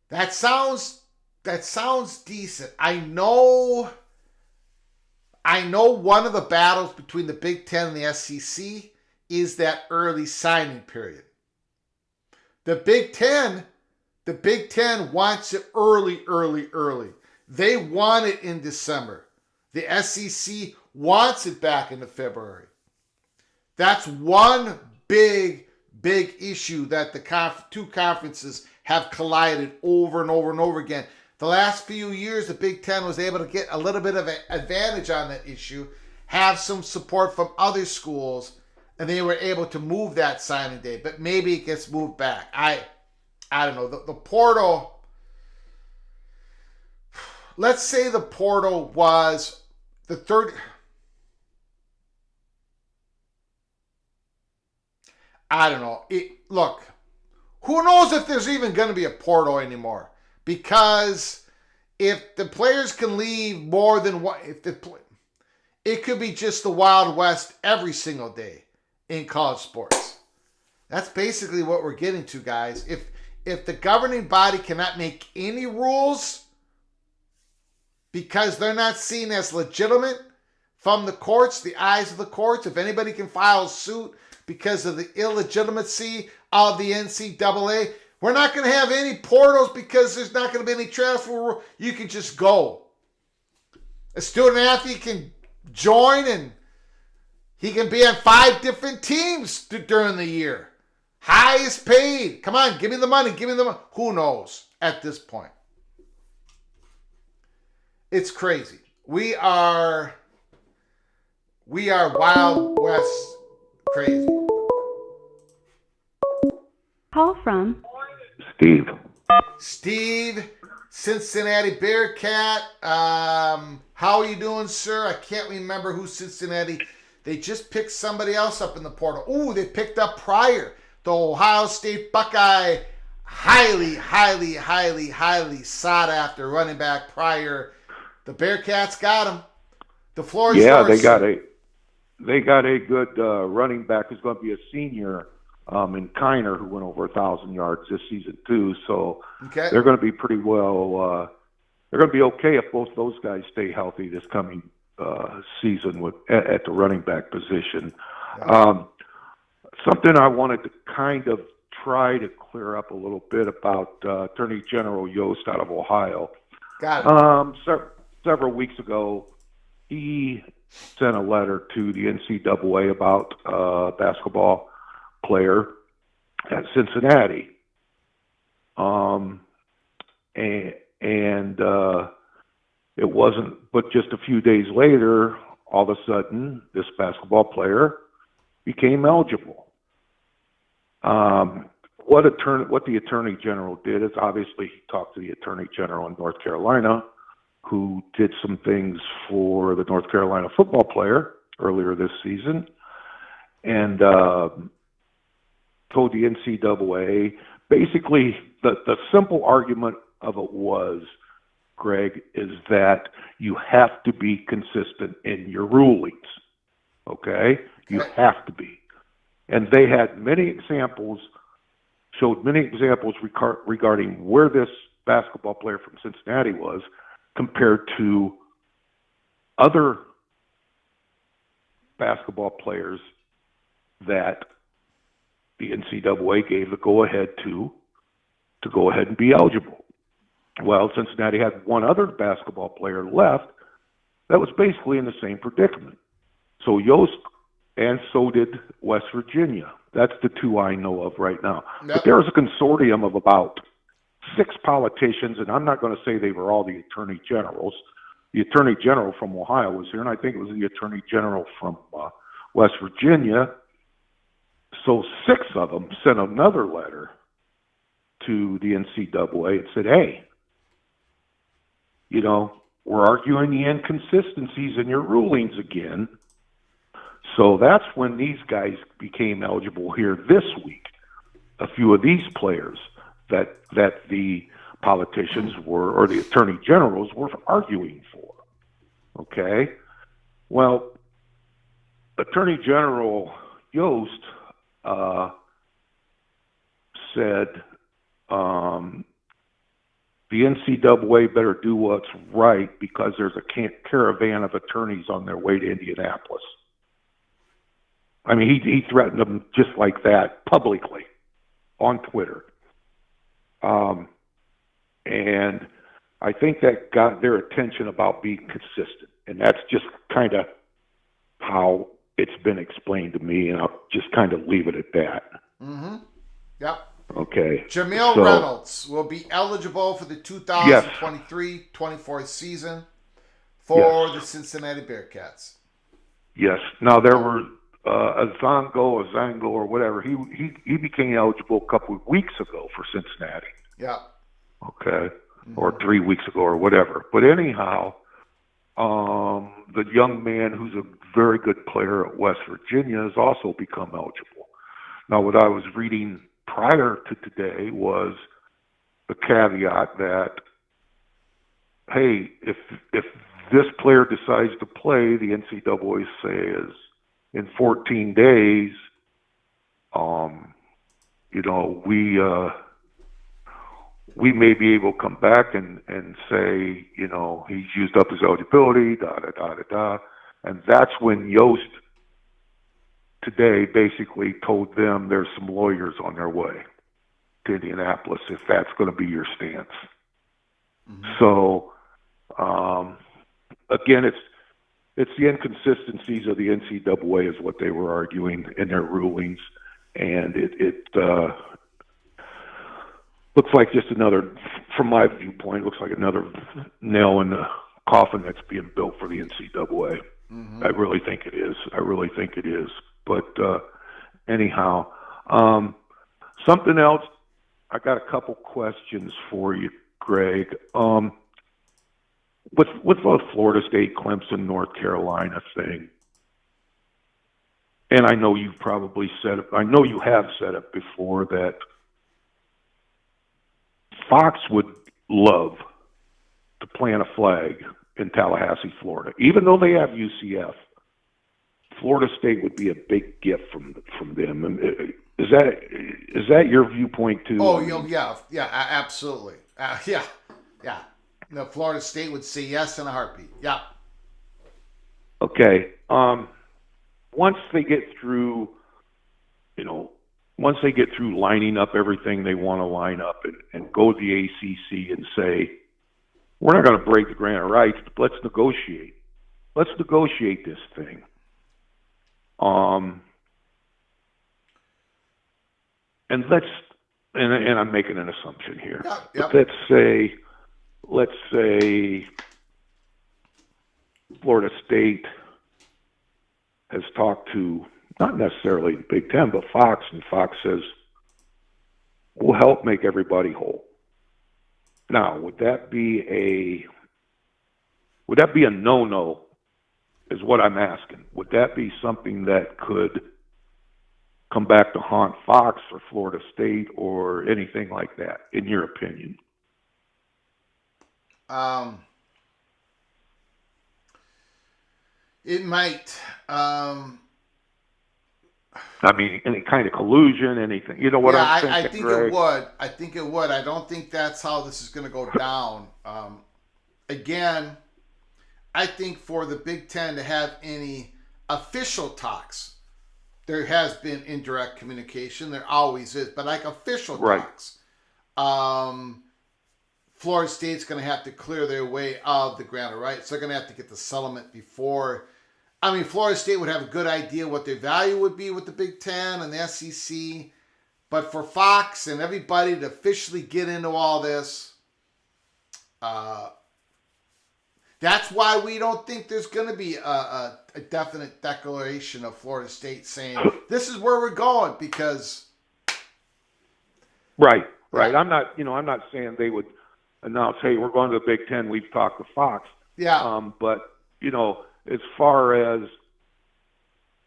That sounds decent. I know one of the battles between the Big Ten and the SEC is that early signing period. The Big Ten wants it early. They want it in December. The SEC wants it back into February. That's one big issue that the two conferences have collided over and over again. The last few years, the Big Ten was able to get a little bit of an advantage on that issue, have some support from other schools, and they were able to move that signing date. But maybe it gets moved back. I don't know. The portal, let's say the portal was the third. I don't know. Look, who knows if there's even going to be a portal anymore? Because if the players can leave more than one, it could be just the Wild West every single day in college sports. That's basically what we're getting to, guys. If the governing body cannot make any rules because they're not seen as legitimate from the courts, the eyes of the courts, if anybody can file a suit because of the illegitimacy of the NCAA, we're not going to have any portals because there's not going to be any transfer rule. You can just go. A student athlete can join and he can be on 5 different teams during the year. Highest paid. Come on, give me the money. Who knows at this point? It's crazy. We are Wild West crazy. Call from Steve, Cincinnati Bearcat. How are you doing, sir? I can't remember who Cincinnati. They just picked somebody else up in the portal. Ooh, they picked up Pryor, the Ohio State Buckeye, highly sought after running back Pryor. The Bearcats got him. The floor is yours. They got a good running back who's going to be a senior in Kiner, who went over 1,000 yards this season too. So they're going to be pretty well. They're going to be okay if both those guys stay healthy this coming season at the running back position. Something I wanted to kind of try to clear up a little bit about Attorney General Yost out of Ohio. Got it. Several weeks ago, he sent a letter to the NCAA about a basketball player at Cincinnati. And it wasn't, but just a few days later, all of a sudden, this basketball player became eligible. What the Attorney General did is obviously he talked to the Attorney General in North Carolina, who did some things for the North Carolina football player earlier this season, and told the NCAA, basically the simple argument of it was, Greg, is that you have to be consistent in your rulings, okay? You have to be. And they had showed many examples regarding where this basketball player from Cincinnati was compared to other basketball players that the NCAA gave the go-ahead to go ahead and be eligible. Well, Cincinnati had one other basketball player left that was basically in the same predicament. So Yost, and so did West Virginia. That's the two I know of right now. Yep. But there was a consortium of about 6 politicians, and I'm not going to say they were all the attorney generals. The attorney general from Ohio was here, and I think it was the attorney general from West Virginia. So 6 of them sent another letter to the NCAA and said, hey, we're arguing the inconsistencies in your rulings again. So that's when these guys became eligible here this week. A few of these players that the politicians were, or the attorney generals were arguing for. Okay? Well, Attorney General Yost said the NCAA better do what's right because there's a caravan of attorneys on their way to Indianapolis. I mean, he threatened them just like that publicly on Twitter. And I think that got their attention about being consistent. And that's just kind of how it's been explained to me, and I'll just kind of leave it at that. Mm-hmm. Yep. Okay. Jamil Reynolds will be eligible for the 2023-24 season for the Cincinnati Bearcats. Yes. Now, there were Azango, or whatever. He became eligible a couple of weeks ago for Cincinnati. Yeah. Okay. Mm-hmm. Or 3 weeks ago or whatever. But anyhow, the young man who's a very good player at West Virginia has also become eligible. Now, what I was reading prior to today was the caveat that, hey, if this player decides to play, the NCAA says in 14 days, we may be able to come back and say, he's used up his eligibility, and that's when Yost today basically told them there's some lawyers on their way to Indianapolis if that's going to be your stance. Mm-hmm. So, again, it's the inconsistencies of the NCAA is what they were arguing in their rulings, and it looks like just another, from my viewpoint, looks like another nail in the coffin that's being built for the NCAA. Mm-hmm. I really think it is. But anyhow, something else, I got a couple questions for you, Greg. With the Florida State, Clemson, North Carolina thing, and I know you've probably said it, I know you have said it before, that Fox would love to plant a flag in Tallahassee, Florida. Even though they have UCF, Florida State would be a big gift from them. Is that your viewpoint too? Oh, yeah, absolutely. Yeah. No, Florida State would say yes in a heartbeat. Yeah. Okay. Once they get through, lining up everything they want to line up and go to the ACC and say, we're not going to break the grant of rights, but let's negotiate. Let's negotiate this thing. And I'm making an assumption here. Yep. But let's say Florida State has talked to, not necessarily the Big Ten, but Fox, and Fox says, we'll help make everybody whole. Now, would that be a no-no, is what I'm asking. Would that be something that could come back to haunt Fox or Florida State or anything like that, in your opinion? It might. I mean, any kind of collusion, anything. You know what I'm thinking, I think Greg? it would. I think it would. I don't think that's how this is going to go down. Again, I think for the Big Ten to have any official talks, there has been indirect communication. There always is. But like official talks, Florida State's going to have to clear their way of the grant of rights. They're going to have to get the settlement before. I mean, Florida State would have a good idea what their value would be with the Big Ten and the SEC. But for Fox and everybody to officially get into all this, that's why we don't think there's going to be a definite declaration of Florida State saying, this is where we're going, because... Right. I'm not saying they would announce, hey, we're going to the Big Ten, we've talked to Fox. Yeah. But, as far as,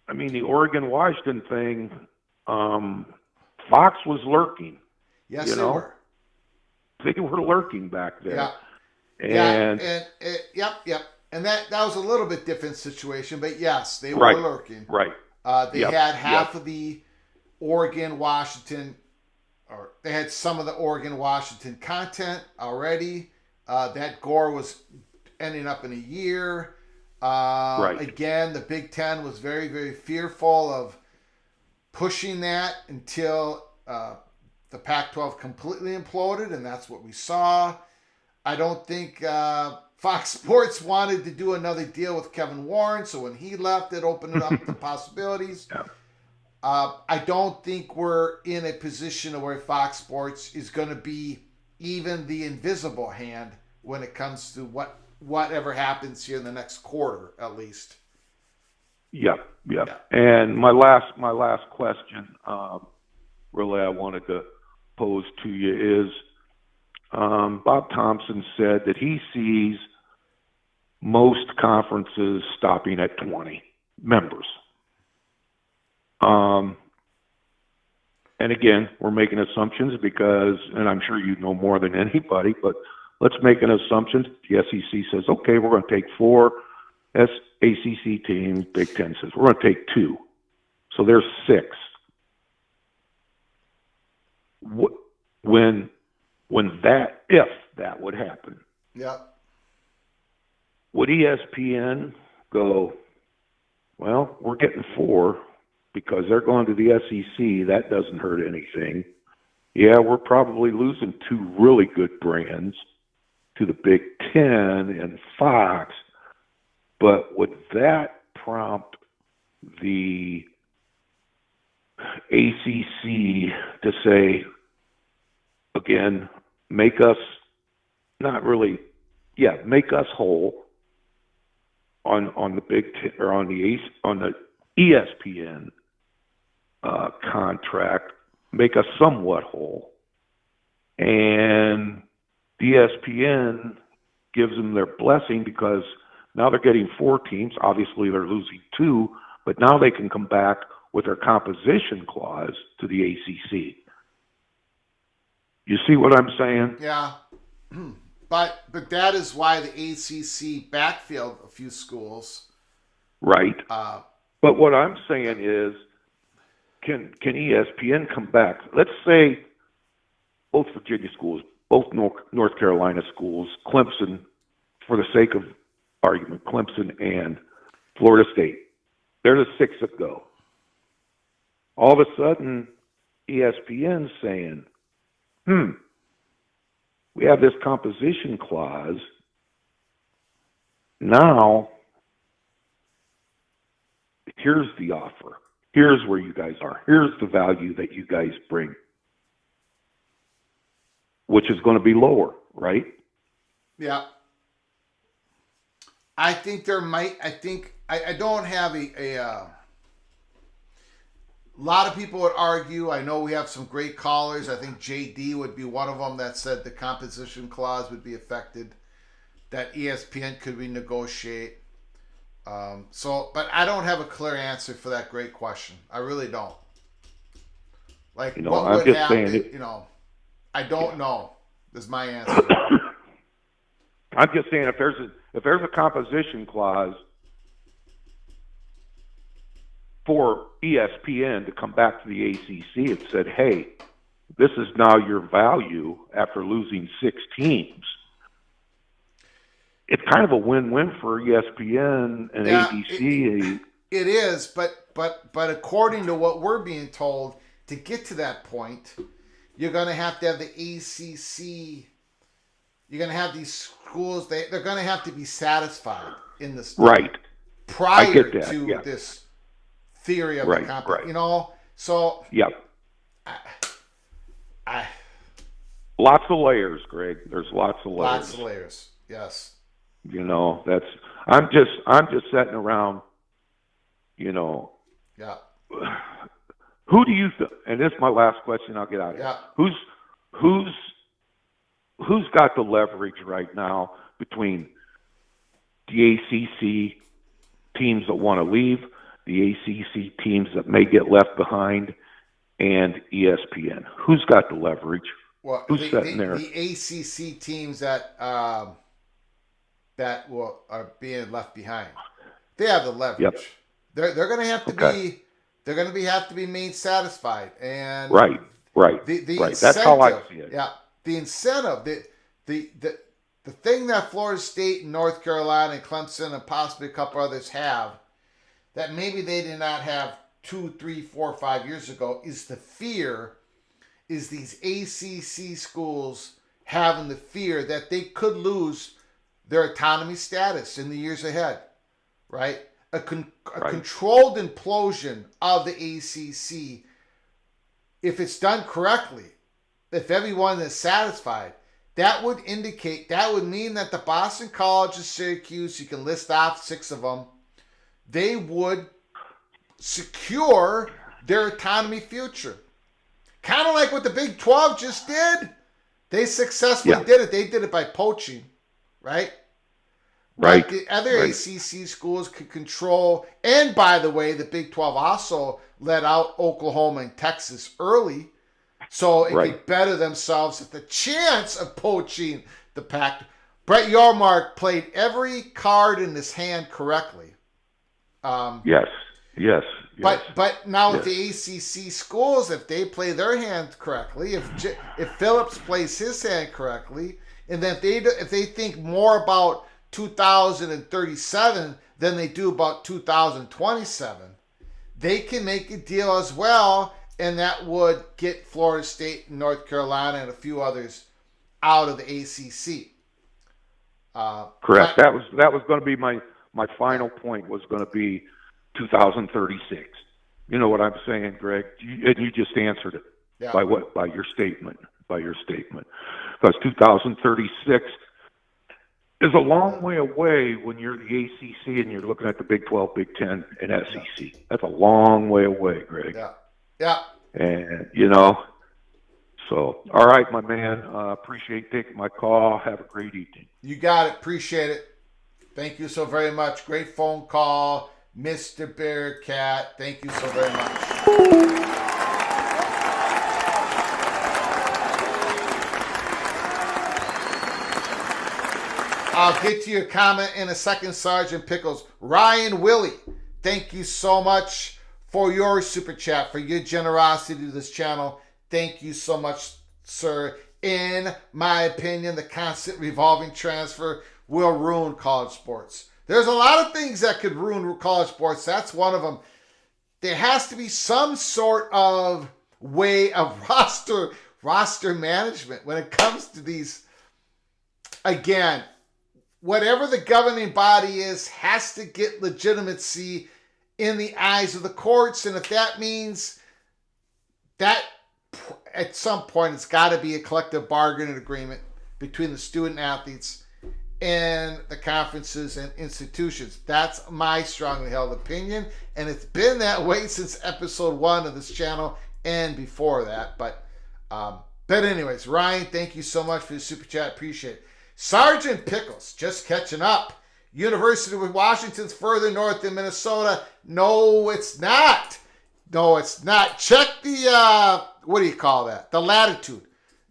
the Oregon-Washington thing, Fox was lurking. Yes, they were. They were lurking back there. Yeah. And Yep. And that was a little bit different situation, but yes, they were Right. lurking. right. They Yep. had half of the Oregon, Washington, or they had some of the Oregon, Washington content already. That Gore was ending up in a year. Right. Again, the Big Ten was very, very fearful of pushing that until the Pac-12 completely imploded, and that's what we saw. I don't think Fox Sports wanted to do another deal with Kevin Warren, so when he left, it opened it up to possibilities. Yeah. I don't think we're in a position where Fox Sports is going to be even the invisible hand when it comes to whatever happens here in the next quarter, at least. Yep. Yeah. And my last question, really, I wanted to pose to you is, Bob Thompson said that he sees most conferences stopping at 20 members. And again, we're making assumptions because, and I'm sure you know more than anybody, but let's make an assumption. The SEC says, okay, we're going to take 4 ACC teams. Big Ten says, we're going to take 2. So there's 6. If that would happen, Yep. would ESPN go, well, we're getting 4 because they're going to the SEC. That doesn't hurt anything. Yeah, we're probably losing 2 really good brands to the Big Ten and Fox, but would that prompt the ACC to say, again, make us whole on the Big Ten or on the ESPN contract, make us somewhat whole, and ESPN gives them their blessing because now they're getting 4 teams. Obviously, they're losing 2, but now they can come back with their composition clause to the ACC. You see what I'm saying? Yeah. But that is why the ACC backfilled a few schools. Right. But what I'm saying is, can ESPN come back? Let's say both Virginia schools, both North Carolina schools, Clemson, for the sake of argument, Clemson and Florida State, they're the 6 that go. All of a sudden, ESPN's saying, we have this composition clause. Now, here's the offer. Here's where you guys are. Here's the value that you guys bring, which is going to be lower, right? Yeah. I think there might, I don't have a lot of people would argue. I know we have some great callers. I think JD would be one of them that said the composition clause would be affected, that ESPN could renegotiate. But I don't have a clear answer for that great question. I really don't. Like, what I'm would just happen? saying I don't know. Is my answer. I'm just saying if there's a composition clause for ESPN to come back to the ACC and said, hey, this is now your value after losing 6 teams. It's kind of a win-win for ESPN and ABC. It is, but according to what we're being told, to get to that point, you're going to have the ACC. You're going to have these schools. They're going to have to be satisfied in this right prior to this theory of the company. Right. So yep. I lots of layers, Greg. There's lots of layers. Lots of layers. Yes. That's I'm just sitting around. Yeah. Who do you and this is my last question, I'll get out of here. Yeah. Who's got the leverage right now between the ACC teams that want to leave, the ACC teams that may get left behind, and ESPN? Who's got the leverage? Well, Who's sitting there? The ACC teams that are being left behind, they have the leverage. Yep. They're going to have to Okay. have to be made satisfied, and Right. the Right. That's how I see it. Yeah, the incentive, the thing that Florida State and North Carolina and Clemson and possibly a couple others have that maybe they did not have 2, 3, 4, 5 years ago is the fear. Is these ACC schools having the fear that they could lose their autonomy status in the years ahead, right? A controlled implosion of the ACC, if it's done correctly, if everyone is satisfied, that would mean that the Boston College of Syracuse, you can list off 6 of them, they would secure their autonomy future. Kind of like what the Big 12 just did. They successfully did it. They did it by poaching, right? Right. But the other ACC schools could control, and by the way, the Big 12 also let out Oklahoma and Texas early, so it could better themselves at the chance of poaching the PAC. Brett Yormark played every card in his hand correctly. Yes. But now with the ACC schools, if they play their hand correctly, if Phillips plays his hand correctly, and then if they think more about 2037 than they do about 2027, they can make a deal as well, and that would get Florida State, North Carolina, and a few others out of the ACC. Correct. That was going to be my final point. Was going to be 2036. You know what I'm saying, Greg? You just answered it by your statement. Because 2036 is a long way away when you're the ACC and you're looking at the Big 12, Big 10, and SEC. That's a long way away, Greg. Yeah. And so all right, my man. Appreciate taking my call. Have a great evening. You got it. Appreciate it. Thank you so very much. Great phone call, Mr. Bearcat. Thank you so very much. I'll get to your comment in a second, Sergeant Pickles. Ryan Willie, thank you so much for your super chat, for your generosity to this channel. Thank you so much, sir. In my opinion, the constant revolving transfer will ruin college sports. There's a lot of things that could ruin college sports. That's one of them. There has to be some sort of way of roster management when it comes to these. Again, whatever the governing body is has to get legitimacy in the eyes of the courts. And if that means that at some point it's got to be a collective bargaining agreement between the student athletes and the conferences and institutions. That's my strongly held opinion. And it's been that way since episode 1 of this channel and before that. But anyways, Ryan, thank you so much for the super chat. Appreciate it. Sergeant Pickles, just catching up. University of Washington's further north than Minnesota. No, it's not. Check the, what do you call that? The latitude.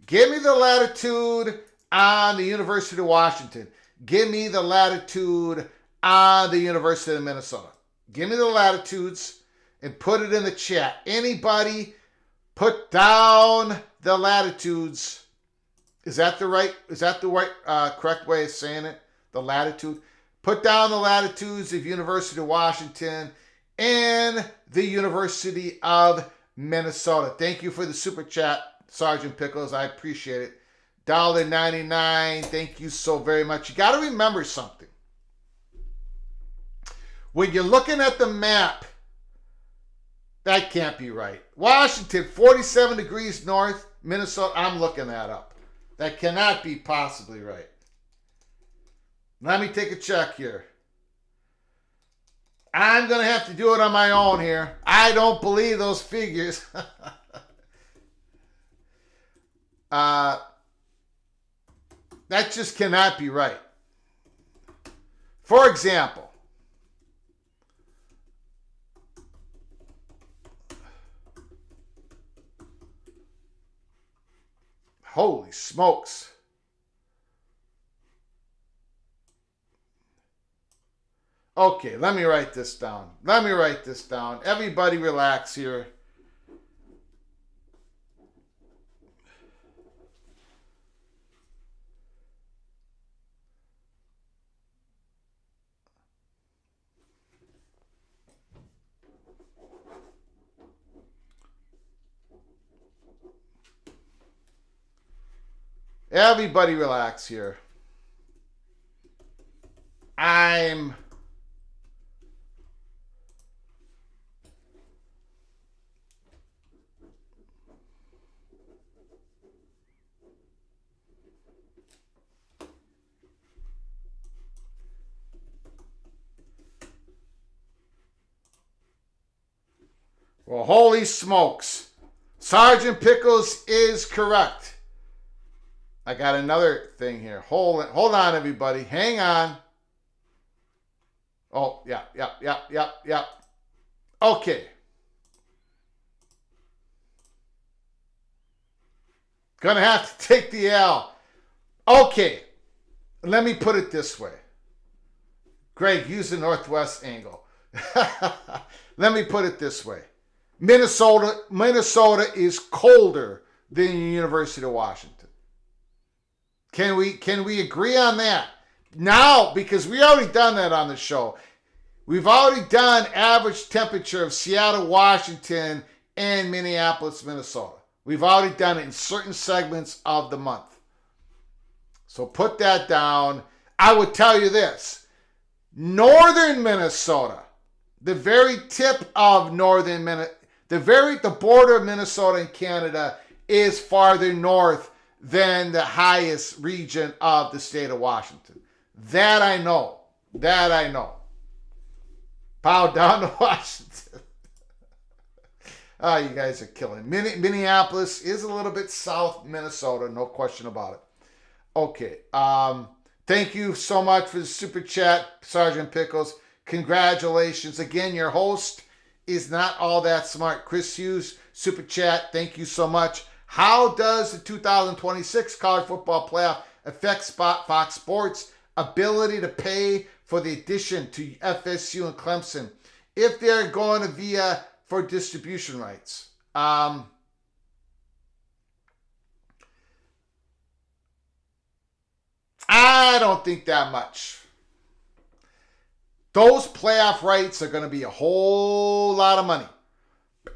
Give me the latitude on the University of Washington. Give me the latitude on the University of Minnesota. Give me the latitudes and put it in the chat. Anybody put down the latitudes. Is that the right correct way of saying it? The latitude. Put down the latitudes of University of Washington and the University of Minnesota. Thank you for the super chat, Sergeant Pickles. I appreciate it. $1.99. Thank you so very much. You got to remember something. When you're looking at the map, that can't be right. Washington, 47 degrees north. Minnesota, I'm looking that up. That cannot be possibly right. Let me take a check here. I'm going to have to do it on my own here. I don't believe those figures. That just cannot be right. For example, Holy smokes. Okay, let me write this down. Everybody relax here. Everybody relax here. Well, holy smokes. Sergeant Pickles is correct. I got another thing here. Hold on, everybody. Hang on. Oh, yeah. Okay. Gonna have to take the L. Okay. Let me put it this way. Greg, use the northwest angle. Let me put it this way. Minnesota is colder than the University of Washington. Can we agree on that? Now, because we already done that on the show. We've already done average temperature of Seattle, Washington, and Minneapolis, Minnesota. We've already done it in certain segments of the month. So put that down. I would tell you this. Northern Minnesota, the very tip of northern Minnesota, the border of Minnesota and Canada is farther north than the highest region of the state of Washington. That I know. Bow down to Washington. Oh, you guys are killing. Minneapolis is a little bit south Minnesota, no question about it. Okay. Thank you so much for the super chat, Sergeant Pickles. Congratulations. Again, your host is not all that smart. Chris Hughes, super chat. Thank you so much. How does the 2026 college football playoff affect Fox Sports' ability to pay for the addition to FSU and Clemson if they're going to via for distribution rights? I don't think that much. Those playoff rights are going to be a whole lot of money.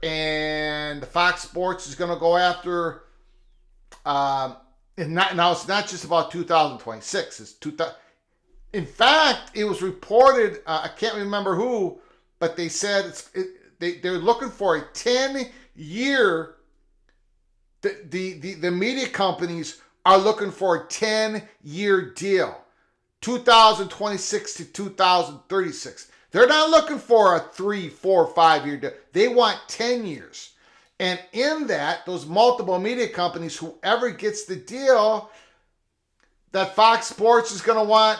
And Fox Sports is going to go after, now it's not just about 2026. It's 2000. In fact, it was reported, I can't remember who, but they said they're looking for a 10-year, the media companies are looking for a 10-year deal, 2026 to 2036. They're not looking for a 3, 4, 5-year deal. They want 10 years. And in that, those multiple media companies, whoever gets the deal, that Fox Sports is going to want,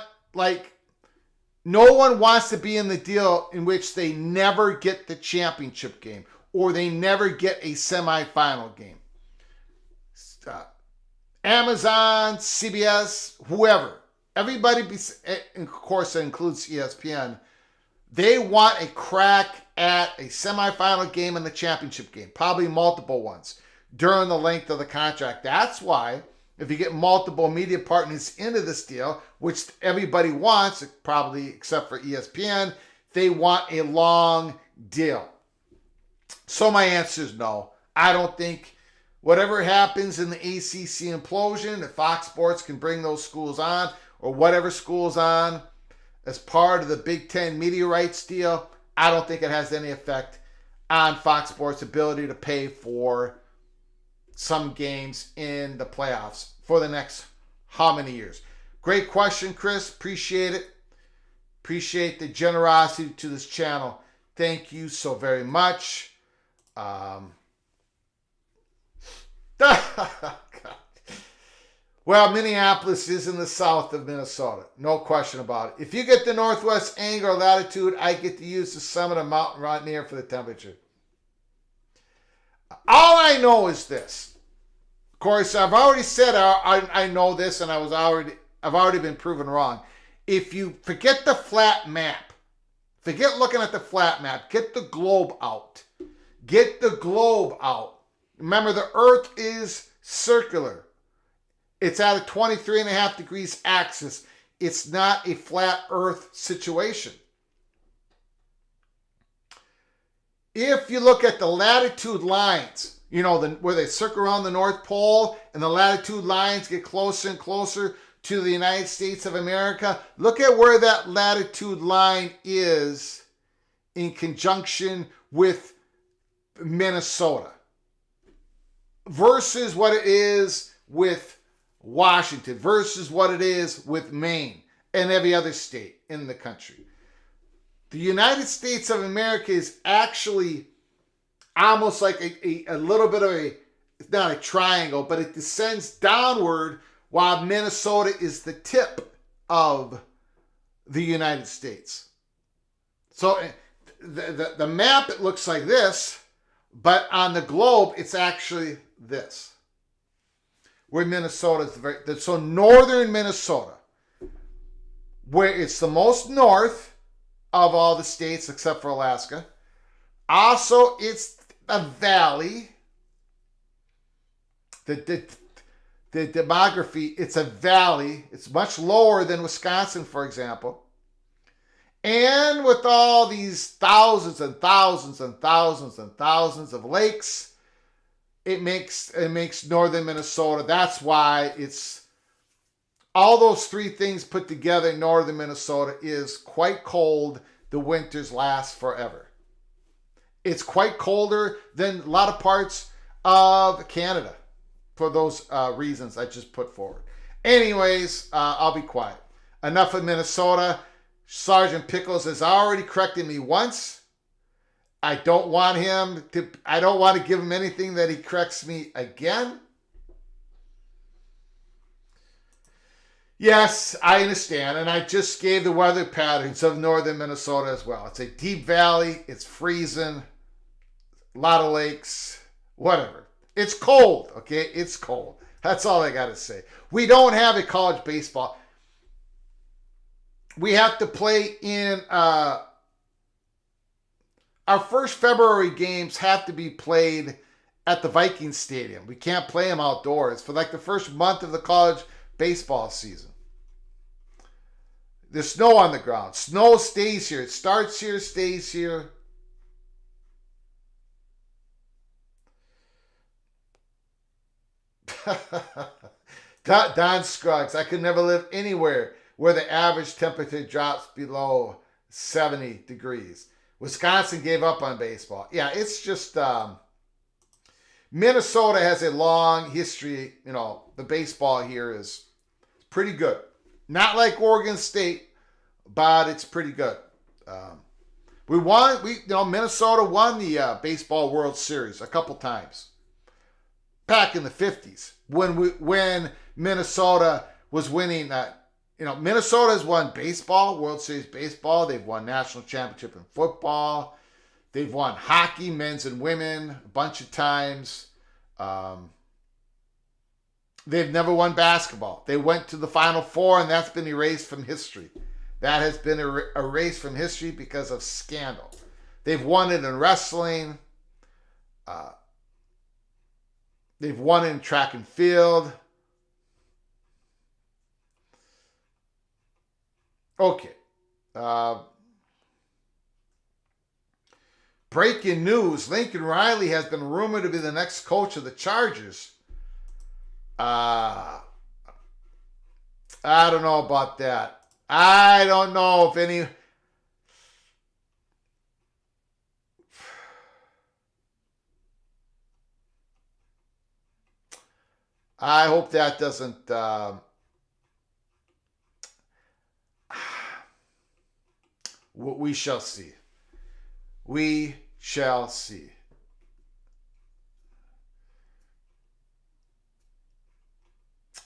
no one wants to be in the deal in which they never get the championship game or they never get a semifinal game. Amazon, CBS, whoever, everybody, of course, that includes ESPN, they want a crack at a semifinal game and the championship game, probably multiple ones during the length of the contract. That's why if you get multiple media partners into this deal, which everybody wants, probably except for ESPN, they want a long deal. So my answer is no. I don't think whatever happens in the ACC implosion, if Fox Sports can bring those schools on, or whatever schools on as part of the Big Ten media rights deal, I don't think it has any effect on Fox Sports' ability to pay for some games in the playoffs for the next how many years. Great question, Chris. Appreciate it. Appreciate the generosity to this channel. Thank you so very much. Well, Minneapolis is in the south of Minnesota. No question about it. If you get the northwest angle or latitude, I get to use the summit of Mount Rainier for the temperature. All I know is this. Of course, I've already said I know this, and I've already been proven wrong. If you forget the flat map, forget looking at the flat map, get the globe out. Get the globe out. Remember, the Earth is circular. It's at a 23.5 degrees axis. It's not a flat Earth situation. If you look at the latitude lines, you know, where they circle around the North Pole and the latitude lines get closer and closer to the United States of America, look at where that latitude line is in conjunction with Minnesota versus what it is with Washington versus what it is with Maine and every other state in the country. The United States of America is actually almost like a little bit of it's not a triangle, but it descends downward while Minnesota is the tip of the United States. So the map, it looks like this, but on the globe, it's actually this. Where Minnesota is so northern Minnesota, where it's the most north of all the states except for Alaska. Also, it's a valley. The demography, it's a valley. It's much lower than Wisconsin, for example. And with all these thousands and thousands and thousands and thousands of lakes, it makes northern Minnesota. That's why it's all those three things put together. Northern Minnesota is quite cold. The winters last forever. It's quite colder than a lot of parts of Canada for those reasons I just put forward. Anyways, I'll be quiet. Enough of Minnesota. Sergeant Pickles has already corrected me once. I don't want to give him anything that he corrects me again. Yes, I understand. And I just gave the weather patterns of northern Minnesota as well. It's a deep valley. It's freezing. A lot of lakes. Whatever. It's cold, okay? It's cold. That's all I got to say. We don't have a college baseball. We have to play in... Our first February games have to be played at the Vikings Stadium. We can't play them outdoors for like the first month of the college baseball season. There's snow on the ground. Snow stays here. It starts here, stays here. Don Scruggs, I could never live anywhere where the average temperature drops below 70 degrees. Wisconsin gave up on baseball. Yeah, it's just Minnesota has a long history. You know, the baseball here is pretty good. Not like Oregon State, but it's pretty good. Minnesota won the baseball World Series a couple times back in the 50s when Minnesota was winning. Minnesota has won baseball, World Series baseball. They've won national championship in football. They've won hockey, men's and women, a bunch of times. They've never won basketball. They went to the Final Four, and that's been erased from history. That has been erased from history because of scandal. They've won it in wrestling. They've won it in track and field. Okay. Breaking news. Lincoln Riley has been rumored to be the next coach of the Chargers. I don't know about that. I don't know if any... I hope that doesn't... We shall see. We shall see.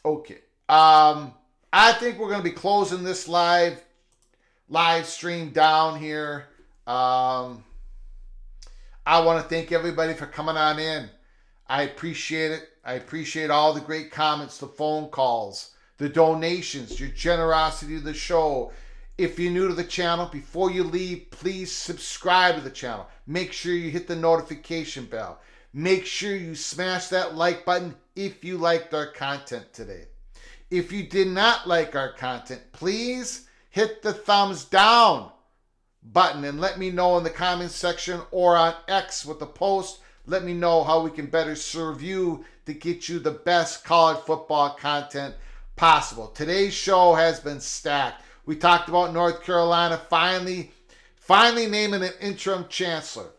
Okay. I think we're going to be closing this live stream down here. I want to thank everybody for coming on in. I appreciate it. I appreciate all the great comments, the phone calls, the donations, your generosity to the show. If you're new to the channel, before you leave, please subscribe to the channel. Make sure you hit the notification bell. Make sure you smash that like button if you liked our content today. If you did not like our content, please hit the thumbs down button and let me know in the comments section or on X with the post. Let me know how we can better serve you to get you the best college football content possible. Today's show has been stacked. We talked about North Carolina finally naming an interim chancellor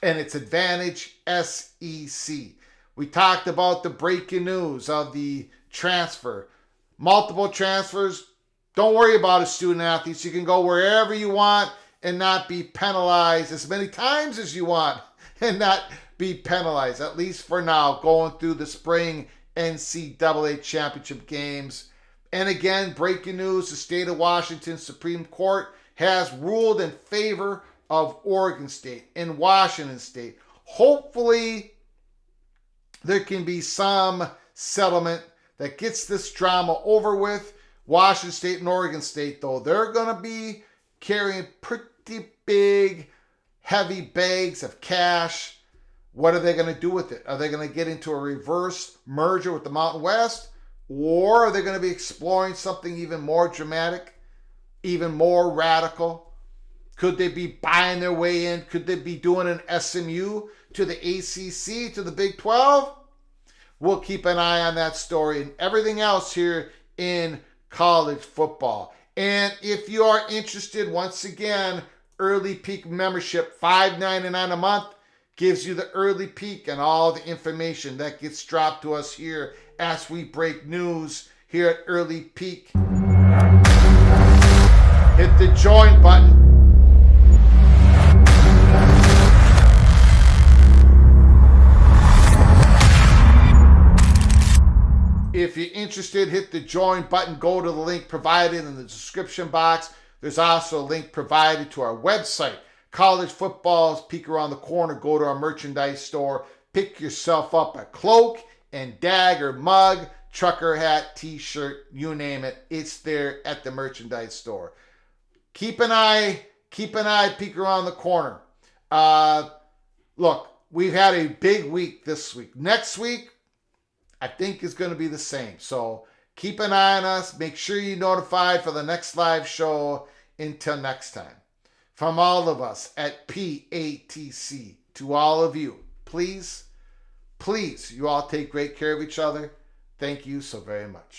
and its advantage SEC. We talked about the breaking news of the transfer. Multiple transfers. Don't worry about it, student athletes. You can go wherever you want and not be penalized as many times as you want and not be penalized, at least for now, going through the spring NCAA championship games. And again, breaking news, the state of Washington Supreme Court has ruled in favor of Oregon State and Washington State. Hopefully, there can be some settlement that gets this drama over with. Washington State and Oregon State, though, they're going to be carrying pretty big, heavy bags of cash. What are they going to do with it? Are they going to get into a reverse merger with the Mountain West? Or are they going to be exploring something even more dramatic, even more radical? Could they be buying their way in? Could they be doing an SMU to the ACC, to the Big 12? We'll keep an eye on that story and everything else here in college football. And if you are interested, once again, Early Peak membership, $5.99 a month, gives you the early peek and all the information that gets dropped to us here as we break news here at Early Peak. Hit the join button. If you're interested, hit the join button. Go to the link provided in the description box. There's also a link provided to our website. College football's peek around the corner. Go to our merchandise store. Pick yourself up a cloak and dagger, mug, trucker hat, t-shirt, you name it. It's there at the merchandise store. Keep an eye, peek around the corner. Look, we've had a big week this week. Next week, I think is going to be the same. So keep an eye on us. Make sure you're notified for the next live show. Until next time. From all of us at PATC to all of you, please, you all take great care of each other. Thank you so very much.